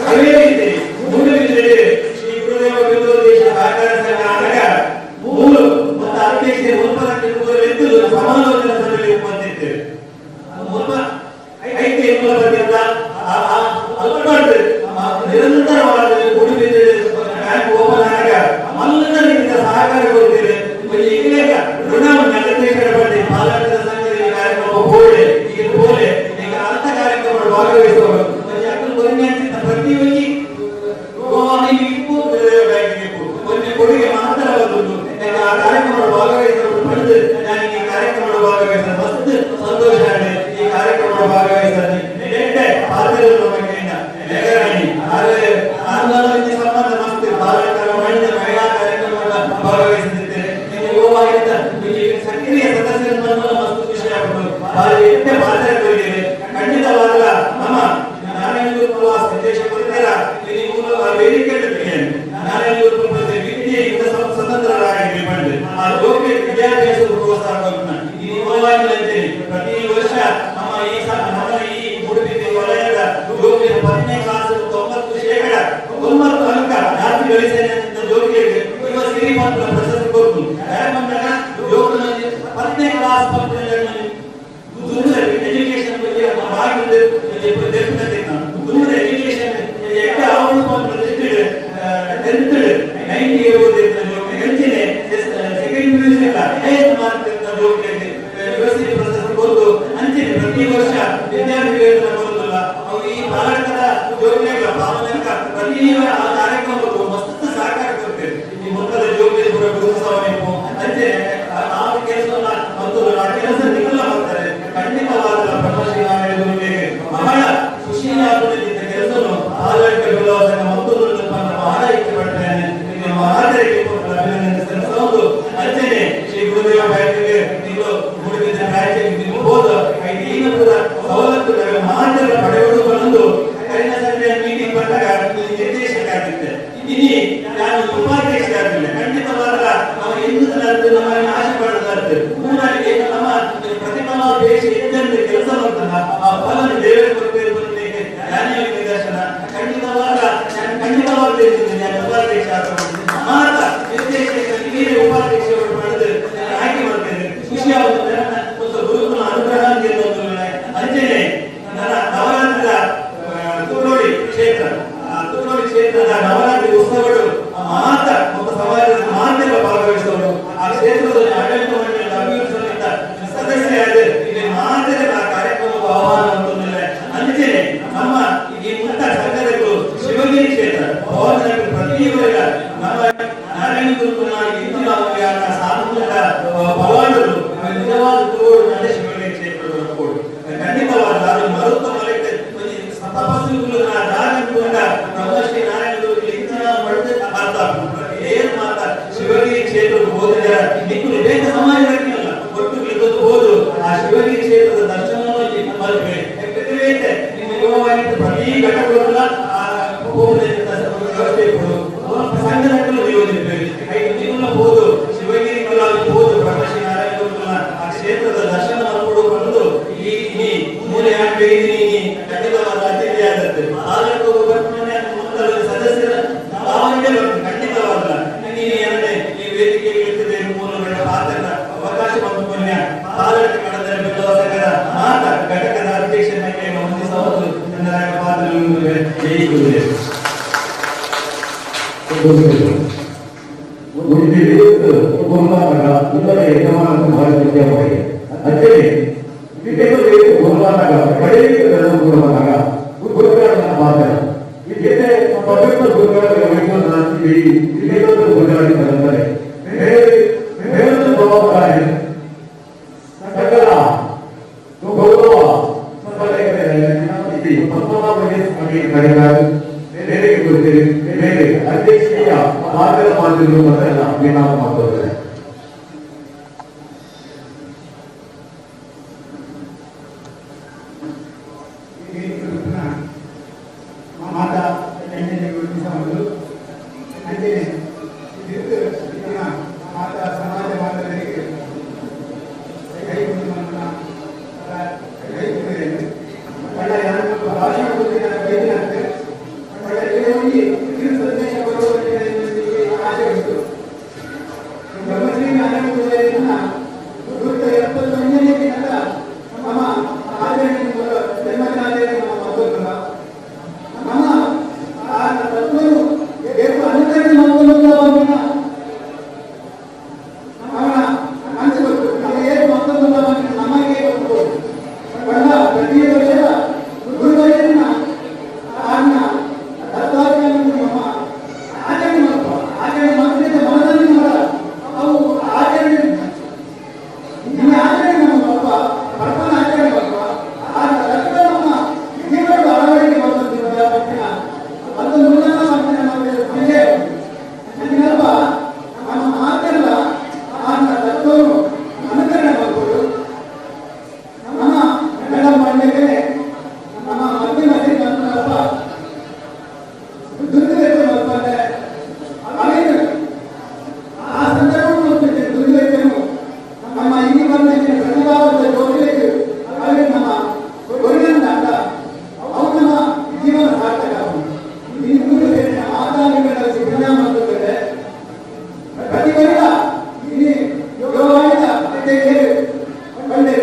ಅದೇ ರೀತಿ ಮೂಡುಬಿದಿರೆ ಶ್ರೀ ಗುರುದೇವ ವಿದ್ಯೋದೇಶ ಸಹಕಾರ ಸಂಘ ಆದಾಗ ಮೂರು ಮತ್ತು ಅಧ್ಯಕ್ಷ ಉತ್ಪನ್ನಕ್ಕೆ ಸಮಾಲೋಚನಾ ಸಭೆಯಲ್ಲಿ ಬಂದಿದ್ದೇವೆ. ಐಕ್ಯ ಬದಿಯಿಂದ ನಿರಂತರವಾದ ಮೂಡುಬಿದಿರೆ ಬ್ಯಾಂಕ್ ಓಪನ್ ಆದಾಗ ಮಲ್ಲದ ರೀತಿಯ ಸಹಕಾರ ಕೊಡ್ತೇವೆ. ಈಗ ಋಣವನ್ನು ಅಧ್ಯಕ್ಷರ ಪಟ್ಟಿ ಪಾಲಕರ ಸಂಘದಲ್ಲಿ ಕಾರ್ಯಕ್ರಮ ಬೋರ್ಡೆ ಈಗ ಬೋಲೆ ಈಗ ಅಂಥ ಕಾರ್ಯಕ್ರಮಗಳು ಭಾಗವಹಿಸುವವರು ಪ್ರತಿಯೊಂದು ಗೋವಾಹಿನಿ ಇಪ್ಪು ಬ್ಯಾಂಕಿಗೆ ಒಂದು ಕೊಡುಗೆ ಮಾತ್ರವಾದದ್ದು ಆ ಕಾರ್ಯಕ್ರಮಗಳು ಭಾಗವಹಿಸಲು ಪಡೆದು ನಾನು ಈ ಕಾರ್ಯಕ್ರಮಗಳು ಭಾಗವಹಿಸಲು ಮಸ್ತ್ ಸಂತೋಷ ಆಗಿದೆ. ಈ ಕಾರ್ಯಕ್ರಮಗಳು ಭಾಗವಹಿಸಲು ಪಾತ್ರಗಳು ಮೇಘರಾಣಿ ಆಂದೋಲನ ಸಂಬಂಧ ಮಸ್ತ್ ಬಾಲಕರ ಮಹಿಳಾ ಕಾರ್ಯಕ್ರಮಗಳ ಭಾಗವಹಿಸುತ್ತಿದ್ದೇನೆ. ಸಕ್ರಿಯ ಸದಸ್ಯರ ಮಸ್ತ್ ಖುಷಿ ಆಗುವುದು ಪಾತ್ರಗಳಿವೆ. ಖಂಡಿತವಾದ ನಮ್ಮ ನಾರಾಯಣ ಗುರುಕುಲ ಸಂದೇಶ ಕೊಡ್ತೀರ ಇಲ್ಲಿ ಮೂಲ ವೇದಿಕೆ ನಾರಾಯಣ ಗುರುಕುಲ ವಿದ್ಯೆಯಿಂದ ಸ್ವತಂತ್ರರಾಗಿ ಬಂದು ಆ ಲೋಕ ವಿದ್ಯಾಭ್ಯಾಸದ ಪ್ರೋತ್ಸಾಹ ಈ ಯುವವಾಹಿನಿಯಂತೆ ಪ್ರತಿ ವರ್ಷ ನಮ್ಮ ಈ ಮೂಡುಬಿದಿರೆ ವಲಯದ ಯೋಗ್ಯ 10ನೇ ಕ್ಲಾಸ್ 90% ಅಂಕ ಜಾತಿ ಗಳಿಸಿದ ಯೋಗ್ಯರಿಗೆ ಯುವ ಶ್ರೀಮಂತ ಪ್ರಶಸ್ತಿ ಕೊಟ್ಟು ಯಾಕಂದಾಗ ಯೋಗದಲ್ಲಿ 10ನೇ ಕ್ಲಾಸ್ ದೂರ ಎಜುಕೇಶನ್ ಬಗ್ಗೆ ಆಗಿದ್ದು ದೂರ ಎಜುಕೇಶನ್ ಪ್ರತಿ ವರ್ಷ ವಿದ್ಯಾರ್ಥಿಗಳಿಂದ ಬರುವುದಿಲ್ಲ ಅವರು ಈ ಭಾರತದ ಯೋಜನೆಗಳ ಪಾಲಕ ಪ್ರತಿ ಕಾರ್ಯಕ್ರಮಕ್ಕೂ ಮಸ್ತ್ ಸಹಕಾರ ಕೊಡ್ತೇವೆ. ಈ ಮೊದಲ ಯೋಜನೆ ಗುರುತ್ಸವ ಅಂಚೆ ನಾವು ಕೆಲಸ ಕೆಲಸ ನಿಖಲ ಮಾಡ್ತಾರೆ. ಖಂಡಿತವಾದ ಬ್ರಹ್ಮಶ್ರೀ ನಾರಾಯಣ ಗುರುವಿಗೆ ಬಹಳ ಖುಷಿಯಾಗುತ್ತಿದ್ದ ಕೆಲಸವನ್ನು ಪಾಲಕ ವಿಲಾಸ ಮತ್ತೊಂದು ಬಹಳ ಇಚ್ಛೆ ಪಡ್ತೇನೆ. ಅಭಿನಂದಿಸಲು ಅಂಚನೆ ಶ್ರೀ ಗುರುದೇವ ಬ್ಯಾಂಕಿಗೆ ನೀವು ಮೂಡುಬಿದಿರೆ ಬ್ಯಾಂಕಿಗೆ ಹೋದ ಐದು ಸವಲತ್ತುಗಳ ಮಾರ್ಗಗಳ ಪಡೆಯುವುದು ಕರಿನ ಸಂಜೆ ಮೀಟಿಂಗ್ ಬಂದಾಗ ನಿರ್ದೇಶಕ ಆಗಿದ್ದೆ. ಇಲ್ಲಿ ನಾನು ಉಪಾಧ್ಯಕ್ಷ ಆಗಿಲ್ಲ. ಖಂಡಿತವಾದ ನಾವು ಎಂದೂ ನಮ್ಮನ್ನು ಆಶೆ ಪಡೆದಾರ್ದು ಮೂರಲ್ಲಿ ನಮ್ಮ ಪ್ರತಿಮಾ ದೇಶ ಎಂದೆಂದು ಕೆಲಸ ಮಾಡ್ತಾನ ಆ ಫಲನ ದೇವರ ಕೊರಬೇಕು ಜ್ಞಾನಿಯ ನಿದರ್ಶನ. ಖಂಡಿತವಾದ ನಾನು ಉಪಾಧ್ಯಕ್ಷ ಮಾತ್ರ ನಿರ್ದೇಶಕ ನೀವೇ ಉಪಾಧ್ಯಕ್ಷರು ಪಡೆದು ಆಯ್ಕೆ ಮಾಡ್ತೇನೆ. ಖುಷಿಯಾಗುತ್ತದೆ. ಒಂದು ಗುರುಕುಲ ಅನುಗ್ರಹ ಅಂಜನೆ ನನ್ನ ನವರಾತ್ರಿಯ ತುರೋಡಿ ಕ್ಷೇತ್ರದ ನವರಾತ್ರಿ ಉತ್ಸವಗಳು ಮಾತ್ರ ಒಂದು ಸಮಾಜದ ಮಾಧ್ಯಮ ಭಾಗವಹಿಸುವವರು ಆ ಕ್ಷೇತ್ರದಲ್ಲಿ ಆಡಳಿತ ಮಂಡಳಿಯ ಅಭಿವೃದ್ಧಿ ಸದಸ್ಯರಾದ ಇಲ್ಲಿ ಮಾತ್ರ ಆ ಕಾರ್ಯಕ್ರಮದ ಆಹ್ವಾನ ಹೊಂದಿಲ್ಲ. ಅಂಜನೆ ನಮ್ಮ ಈ ಮುಕ್ತ ಸಂಘಗಳು ಶಿವಗಿರಿ ಕ್ಷೇತ್ರ ಪ್ರತಿಯೊಬ್ಬರ ನಮ್ಮ ನಾರಾಯಣ ಗುರುಕುಲ ಇಂದಿನ ಸಾಮೂಹಿಕ ಪವಾಡರು ನಿಜವಾದ ತೋಡು ನನ್ನ ಶಿವಗಿರಿ ಕ್ಷೇತ್ರದ ಕೋಡು. ಖಂಡಿತವಾದ ಅದು ಮರುತ್ತ ತಪಸ್ಸುಗಳ ಬ್ರಹ್ಮಶ್ರೀ ನಾರಾಯಣ ಗುರುವಿಗೆ ಇಂದಿನ ಪಡೆದ ಅರ್ಥ ಕ್ಷೇತ್ರಕ್ಕೆ ಹೋದ್ರೆ ನಿಕ್ಕಲು ಬೇಗ ಸಮಾಜ ಅಲ್ಲ ಒಟ್ಟು ಇದ್ದದ್ದು ಹೋದು ಆ ಶಿವಗಿರಿ ಕ್ಷೇತ್ರದ ದರ್ಶನವನ್ನು ಬರಬೇಕು. ಯಾಕಂದ್ರೆ ನಿಮ್ಮ ಯುವವಾಹಿನಿ ಪ್ರತಿ ಘಟಕಗಳ ವ್ಯವಸ್ಥೆ ಕೊಡು ಸಂಘಟನೆಗಳು ನಿಯೋಜಿಸಬೇಕು. ಇದನ್ನ ಹೋದು ಶಿವಗಿರಿ ಹೋದು ಪ್ರಕಾಶ್ ನಾರಾಯಣ ಆ ಕ್ಷೇತ್ರದ ದರ್ಶನವನ್ನು ಕೊಡುಕೊಂಡು ಈ ಮೂಲೆ ಆಟದಲ್ಲಿ ಖಂಡಿತವಾದ ಅತಿಥಿಯಾಗುತ್ತೆ. ಆಡಳಿತ ಸದಸ್ಯರ ಖಂಡಿತವಾದ ನೀನು ಎರಡನೇ ಈ ವೇದಿಕೆಗೆ ಇರ್ತದೆ ಮೂಲಗಳ ಪಾತ್ರದ ಅವಕಾಶ ಮತ್ತು ಪುಣ್ಯ ಆಡಳಿತ ಕಡದ ಬಿಡುವ ಸಂಘದ ಮಾತ ಘಟಕದ ಅಧ್ಯಕ್ಷನಾಗಿ ಹೊಂದಿಸಬಹುದು ನನ್ನ ಪಾತ್ರವನ್ನು ಜಯಿಸುತ್ತದೆ. ಅಧ್ಯಕ್ಷೀಯ ಮಾರ್ಗದ ಮಾತಿರು ಮತ್ತೆ ನಾವು ಮಾಡ್ತೇವೆ. ಮಾತಾ ಮಾತಾ ಸಮಾಜ ಬಾಂಧವರಿಗೆ ಒಳ್ಳೆಯ ಭಾಷಣ ಬೈದಿನಂತೆ ಒಳ್ಳೆಯ ಸಂದೇಶ ಬರುವಂತೆ ಆಸೆ ಉಂಟು. ಬ್ರಹ್ಮಶ್ರೀ ನಾರಾಯಣ ಗುರುತ 71ನೇ ದಿನದ ನಮ್ಮ ಆಚರಣೆ ಜನ್ಮದಿನಾಚರಣೆ ನಮ್ಮ ಮತ್ತೊಂದು ನಮ್ಮ ಆ ತತ್ವವು ಎಷ್ಟು ಅನುಕರಣೆ ಮತ್ತೊಂದು ಅವನ ಹಂಚಬೇಕು. ಅದು ಏನು ಮತ್ತೊಂದು ನಮಗೆ ಗೊತ್ತು. ಪ್ರತಿ ವರ್ಷದ ಗುರುವರಿಯನ್ನ ಆಜ್ಞ ತತ್ವಾಜ್ಞೆಯನ್ನು ನಮ್ಮ ಆಚರಣೆ ಮಾಡುವ ಆಚರಣೆ ಮಾಡಿದ ಮನದಲ್ಲಿ ಮಾಡ ಅವು ಆಚರಣೆ ನಿಮ್ಮ ಆಚರಣೆ ನಮ್ಮ ಮಾಡುವ ಪರಪನ ಆಚರಣೆ ಮಾಡುವ ಆ ತತ್ವ ನಮ್ಮ ಜೀವನದ ಅಳವಡಿಕೆ ಮಾಡುವಂತಹ ಪಕ್ಷಣ ಅದೊಂದು ಉನ್ನತ ಪಕ್ಷಣ ವಿಷಯ ನನಗಲ್ವ ನಮ್ಮ ಮಾತೆಲ್ಲ ಆ ತತ್ವವನ್ನು ಅನುಕರಣೆ ಮಾಡಬಹುದು. ನಮ್ಮ ಮೇಡಮ್ ಮಾಡಲಿಕ್ಕೆ ನಮ್ಮ ಮಧ್ಯಮ ಶ್ರೀಮಂತರಪ್ಪ ದುರ್ಗವೆಚ್ಚ ಮಾಡ್ತಾರೆ. ಅವೇನು ಆ ಸಂದರ್ಭವನ್ನು ದುರ್ಗವೆಚ್ಚನು ನಮ್ಮ ಇಲ್ಲಿ ಬಂದ ಪ್ರತಿಭಾವಂತ ಜೋಡಿലേക്ക് ಅವೇ ನಮ್ಮ ಕೊರಿಯನ್ ದಾಟ ಅವು ನಮ್ಮ ಜೀವನ ಸಾರ್ಥಕ ಇಂದು ಮಾತಾಡಿಗಳ ಸಿದ್ಧ ಮಾಡುತ್ತದೆ. ಪ್ರತಿ ವರ್ಷ ಇಲ್ಲಿ ಯೋಗವಾದ ಅಧ್ಯಕ್ಷರು ಬಂದರೆ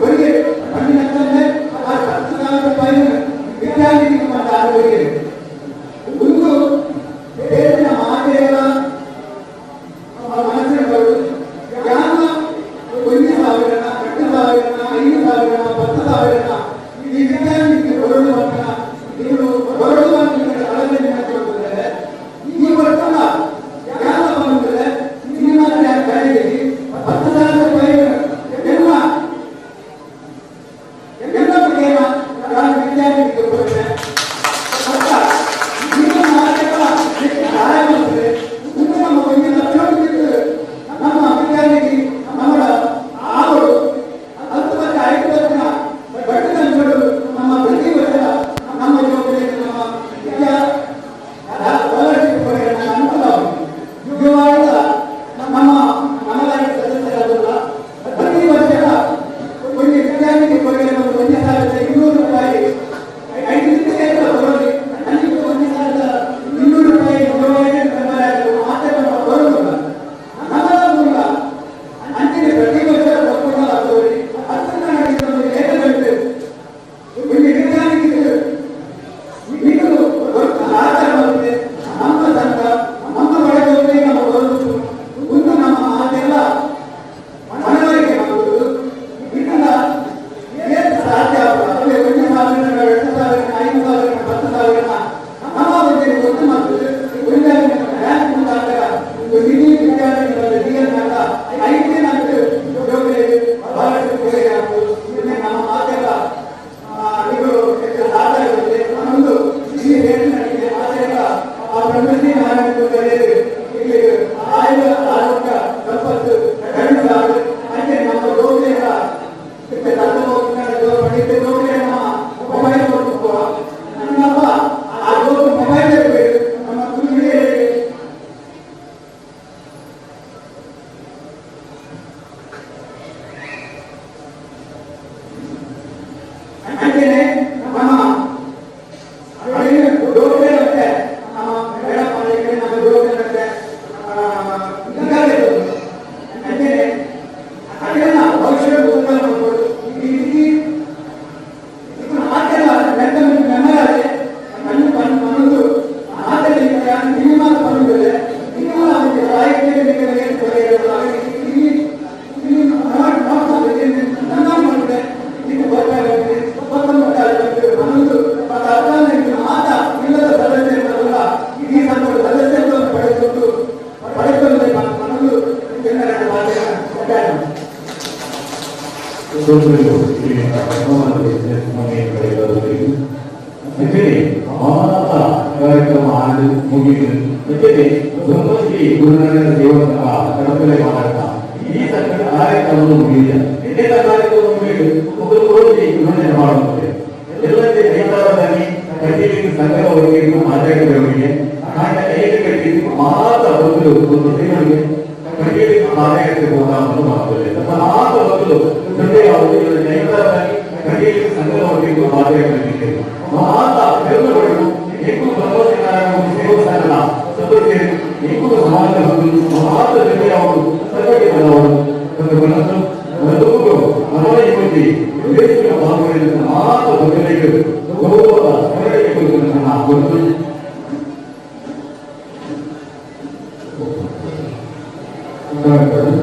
ಕೊರಿಗೆ ಬಂದಿನಂತಂದ್ರೆ ಆ 10,000 ರೂಪಾಯಿ ವಿದ್ಯಾರ್ಥಿಗೆ ಮತ್ತು ಆರೋಗ್ಯ ಒಂದು ದೇಶದ ಮಾತೆಯ ಮನಸ್ಸಿನವರು ಯಾರ 1,000 2,000 5,000 10,000 ಈ ವಿದ್ಯಾರ್ಥಿಗೆ ಹೊರಡು ಮಕ್ಕಳ ಇವರು ಹೊರಡು ಮಕ್ಕಳ ಅಳವಡಿಕೆ ಮಾಡಿಕೊಂಡಿದ್ದಾರೆ. ಈ ವರ್ಷದ ಯಾರ ಬಂದರೆ ಸಿನಿಮಾ ಖರೀದಿ 10,000 ರೂಪಾಯಿ ಎಲ್ಲ ಬಗ್ಗೆ ನಾನು ವಿದ್ಯಾರ್ಥಿಗಳಿಗೆ ಕೊಡುತ್ತೇನೆ. ನಿಮ್ಮ ಮಾತುಗಳ ಸಹಾಯ ಮಾಡುತ್ತದೆ. ಮುಂದೆ ನಮ್ಮ ಬಗ್ಗೆ ಲಕ್ಷಣವಿದ್ದು ನಮ್ಮ ವಿದ್ಯಾರ್ಥಿಗೆ ನಮ್ಮ ಆವರು 10 ವರ್ಷ 5 ವರ್ಷ ಬಟ್ಟೆಗಳು ನಮ್ಮ ಪ್ರತಿ ವರ್ಷ ನಮ್ಮ ಜವಾಬ್ದಾರಿ ನಮ್ಮ ವಿದ್ಯಾ ಸ್ಕಾಲರ್ಶಿಪ್ ಅನುಕೂಲವಾಗಿದೆ. ಯುಗವಾದ ನಮ್ಮ ನಮ್ಮದಾಗಿ ಸದಸ್ಯರಾದಲ್ಲ ಪ್ರತಿ ವರ್ಷ ಒಂದು ವಿದ್ಯಾರ್ಥಿಗೆ ಕೊಡುಗೆ 1,200 ರೂಪಾಯಿ 5 ದಿನಕ್ಕೆ ಬರೋದು ನನಗೆ 1,200 ರೂಪಾಯಿ ಮಾತನ್ನು ಬರೋದಿಲ್ಲ. ನಮ್ಮದ ಮೂಲ ಅಂತಿಮ ಪ್ರತಿ ವರ್ಷ ಒಪ್ಪಂದವಾಗುವವರಿಗೆ 10 ನಡೆಸಿಕೊಂಡು ಲೇಖನಗಳು ಒಂದು ವಿದ್ಯಾರ್ಥಿಗೆ ಈಗಲೂ ಆಚಾರ ಮಾಡುತ್ತೆ. ನಮ್ಮ ಸಂಘ ನಮ್ಮ ಒಳಗೆ ನಮ್ಮ ಬರೋದು ಒಂದು ನಮ್ಮ ಮಾತೆಲ್ಲ ಮನವರಿಕೆ ಮಾಡುವುದು ಇದನ್ನ ಏನು ಸಾಧ್ಯ ಅವೇ 1,000 2,000 5,000 10,000 ನಮ್ಮ ಬಗ್ಗೆ ಗೊತ್ತು ಮಾಡ್ತದೆ. ಬ್ಯಾಂಕ್ ಮುಂದಾದಾಗ ಒಂದು ನಿಧಿ ವಿದ್ಯಾರ್ಥಿಗಳ ಡಿಎಲ್ 5 ದಿನ ಬಹಳಷ್ಟು ಬೇರೆ ಆಗ್ಬೋದು. ಇದನ್ನೇ ನಮ್ಮ ಮಾತೆಲ್ಲ ಇವರು ಸಾಧ್ಯ ಇರುತ್ತೆ. ನಮ್ಮದು ಇಲ್ಲಿ ಹೇಳಿದ ಮಾತೆಲ್ಲ ಆ ಬ್ರಹ್ಮಶ್ರೀ ನಾರಾಯಣ ಇಲ್ಲಿ ಆರೋಗ್ಯ ಕಾರ್ಯಕ್ರಮ ಮುಗಿದು ಜೊತೆಗೆ ಬ್ರಹ್ಮಶ್ರೀ ಗುರುನಾನಕ ದೇವರ ಕಡಪಲೆ ಮಾತಾಡ್ತಾ ಈ ಕಾರ್ಯಕ್ರಮವನ್ನು ಮುಗಿದಿದೆ. ಇಂದಿನ ಕಾರ್ಯಕ್ರಮ ಮುಗಿದು ಮುಖ್ಯಮಂತ್ರಿ ವಿಭಜನೆ ಮಾಡುತ್ತದೆ. ಎಲ್ಲದೇ ರೈತರಾಗಿ ಕಟೀಲಿನ ಸಂಘವರಿಗೆ ಮಾತಾಡಿದವರಿಗೆ ನಾಟಕ ಹೇಗೆ ಕಟ್ಟಿದ್ದು ಮಾತ ಬದಲು ಒಂದು ಶ್ರೀಗಳಿಗೆ ಕಟೀಲಿನ ಮಾತಾಡಿದ ಪ್ರೋಗ್ರಾಮನ್ನು ಮಾಡುತ್ತದೆ. ಮಾತ ಬದಲು ಜೊತೆ ಅವರು ರೈತರಾಗಿ ಕಟೀಲಿನ ಸಂಘವರಿಗೆ ಮಾತಾಡಿದ್ದಾರೆ. ಮಾತ ಬೆಂಬಲಗಳು ఎక్కువ ప్రమోషన్ దేవస్థాన సభ్యులు ఎక్కువ సమాజం మాత జగేవాడు సగటి మనవాడు కొంత మనసు మనకు మనమైపోయి దేశంలో బాగుపడిన మాత భక్తులకు గౌరవ స్మరణీయమైన నా గుర్తు ಕಾರ್ಯಕ್ರಮ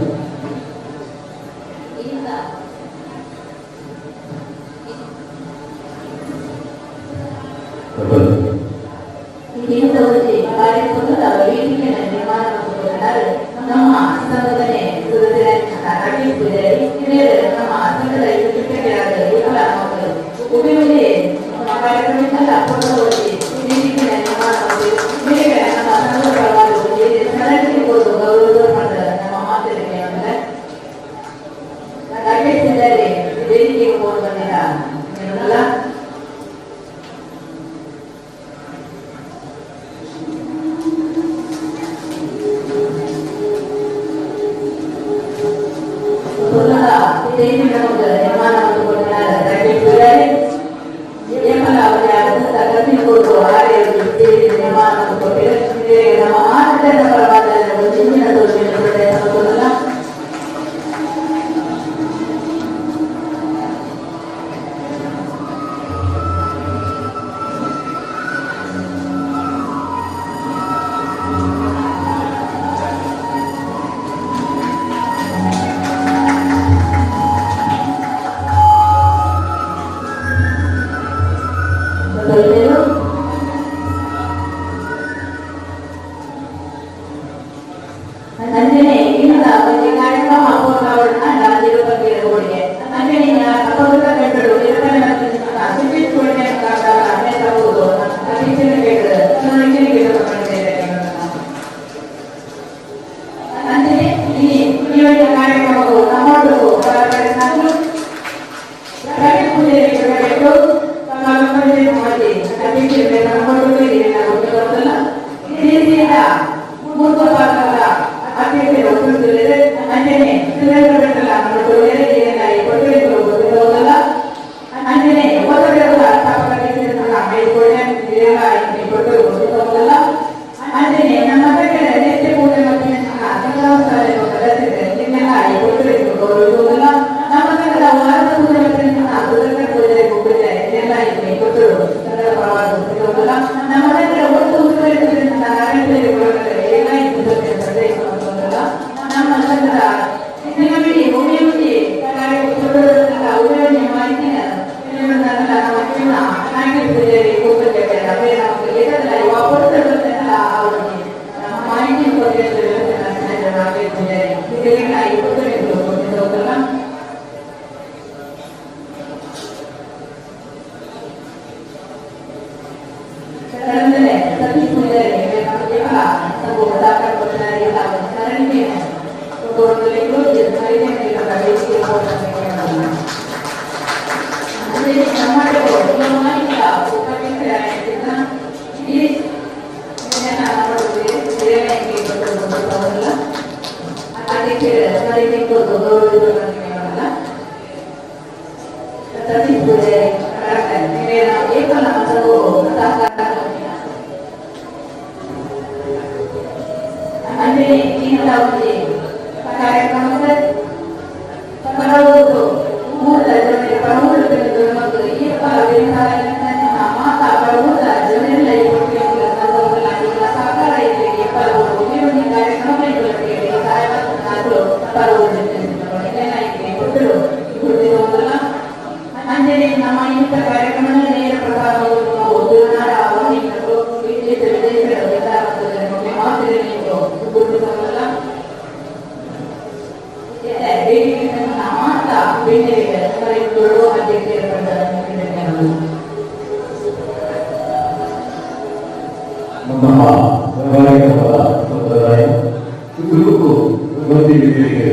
ಪ್ರತಿ ವ್ಯಕ್ತಿಗೆ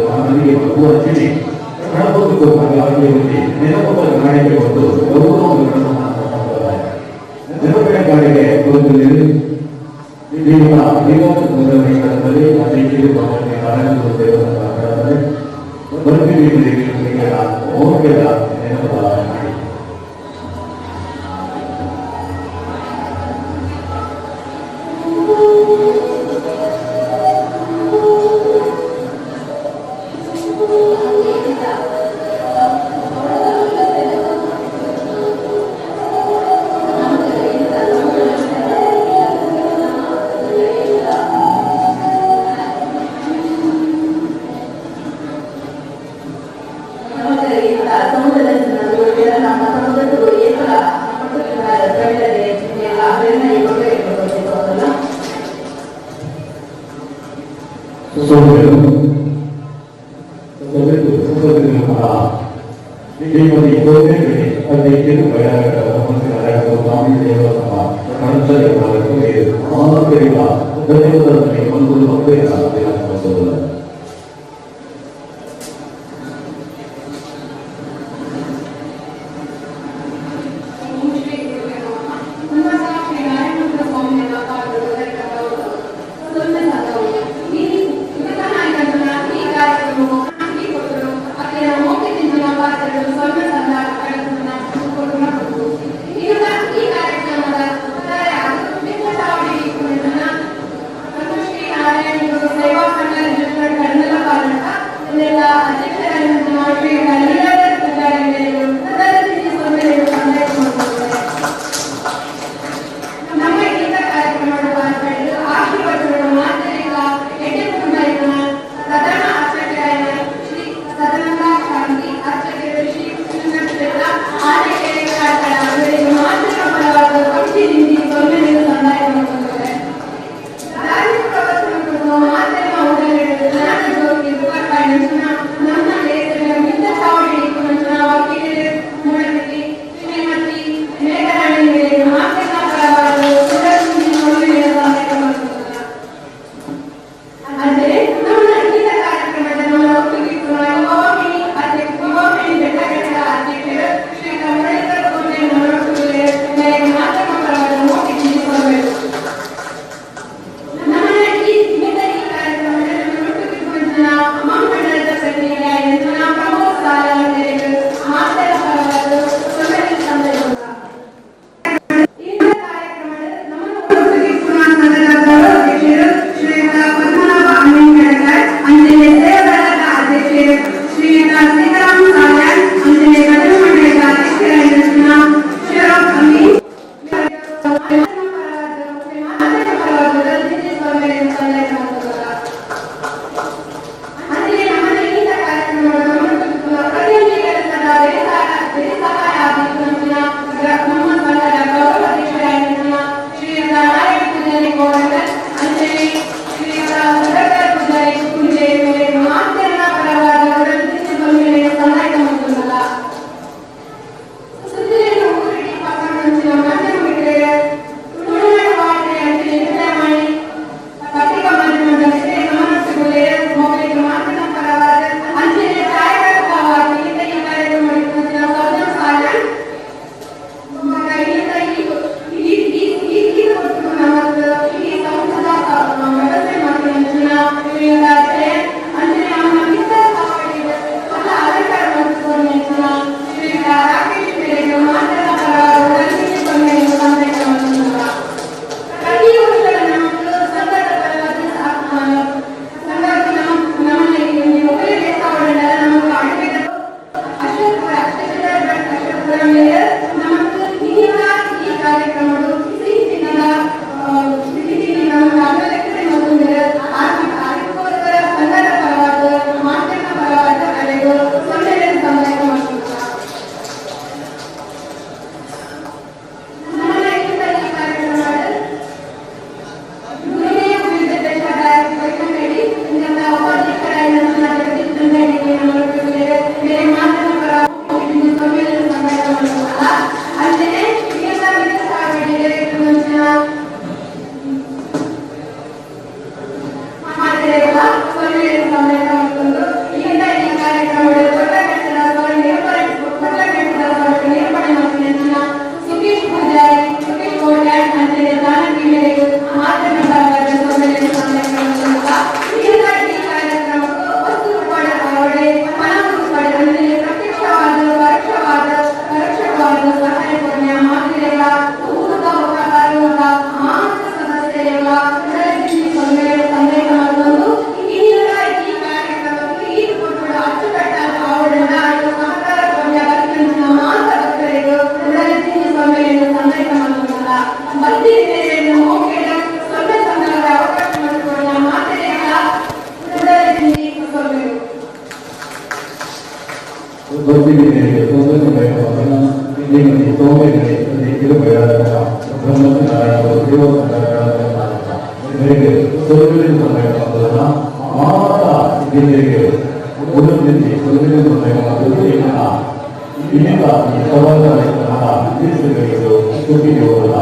ನನಗೆ ಪೂರ ಚಿಟಿ ಗಣಪತಿ ಆಗಿ ನೆನಪದ ಗಾಣಿಗೆ ಒಂದು ಗೌರವಗಳನ್ನು ಸಂಪ್ರದಾಯ ನೆನಪಿನ ಗಾಣಿಗೆ ಸೇವಾ ಸಂಘ ಮಾತ್ರೆಗಳ ಸೊಳ್ಳೆಯನ್ನು ಸಮೇತ ಮತ್ತೊಂದು ಇಲ್ಲಿಂದ ಈ ಕಾರ್ಯಕ್ರಮಗಳು ಕೊಟ್ಟಗಟ್ಟದ ನಿರೂಪಣೆ ಮತ್ತು ನೆಚ್ಚಿನ ಸುಖೇಶ್ ಪೂಜಾರಿ ಸುಖೇಶ್ ಕೋಟ್ಯಾಡ್ ಅಂಚನೆ ಜಾನಕಿ ಮೇರೆಗೆ ಮಾಧ್ಯಮದ ಸೊಳ್ಳೆಯನ್ನು ಸಮೇತ ಮತ್ತೊಂದು ಇಲ್ಲಿಂದ ಈ ಕಾರ್ಯಕ್ರಮಕ್ಕೂ ವಸ್ತು ಪಡೆ ಅವಡೆ ಹಣ ಪಡೆ ಅಂದರೆ ಪ್ರತ್ಯಕ್ಷವಾದ ಪರೋಕ್ಷವಾದ ಸಹಾಯ ಪುಣ್ಯ ಮಾತ್ರೆಗಳ ಊಟದ ಉಪಕಾರಗಳ ಮಾನಸ ಸದಸ್ಯರುಗಳ ಸೊಳ್ಳೆಯ ಸಂದೇಶ ಮತ್ತೊಂದು ಇಲ್ಲಿಂದ ಈ ಕಾರ್ಯಕ್ರಮಕ್ಕೆ ಈ ಕೊಟ್ಟು ಅಚ್ಚುಕಟ್ಟಾದ ಆವರಣ ಸಹಕಾರ ಪುಣ್ಯ ವರ್ತಿಸಿದ ಮಾನಸ ಭಕ್ತರಿಗೂ ಸೊಳ್ಳೆಯನ್ನು ಸಂದೇಶ ಮತ್ತೊಂದಲ್ಲ ಭಕ್ತಿಯನ್ನು ಮೋಕ್ಷದ ಸೊಳ್ಳೆ ಸಂದರ್ಭದ ಅವಕಾಶ ಮಾಡಿಕೊಳ್ಳ ಮಾತ್ರೆಗಳ ಸೊಳ್ಳೆಗಳು ಭಕ್ತಿಗೆ ಸೋಮೆಗೆ ಕಿರುಬೆಳಗ ಬ್ರಹ್ಮನಾರಾಯಣ ಮೇರೆಗೆ ಸೊಲುವಿನ ಸಮಯ ಮಾತಾ ಜಿಲ್ಲೆಗೆ ಉಲ್ಲಂಘಿಸಿ ಸೊಲುವಿನ ಸಮಯ ಇಲ್ಲಿಂದ ಈ ಸವಾಲ ವಿದೇಶಗಳಿಗೆ ಸುಖಿಗೆ ಹೋಗಲ್ಲ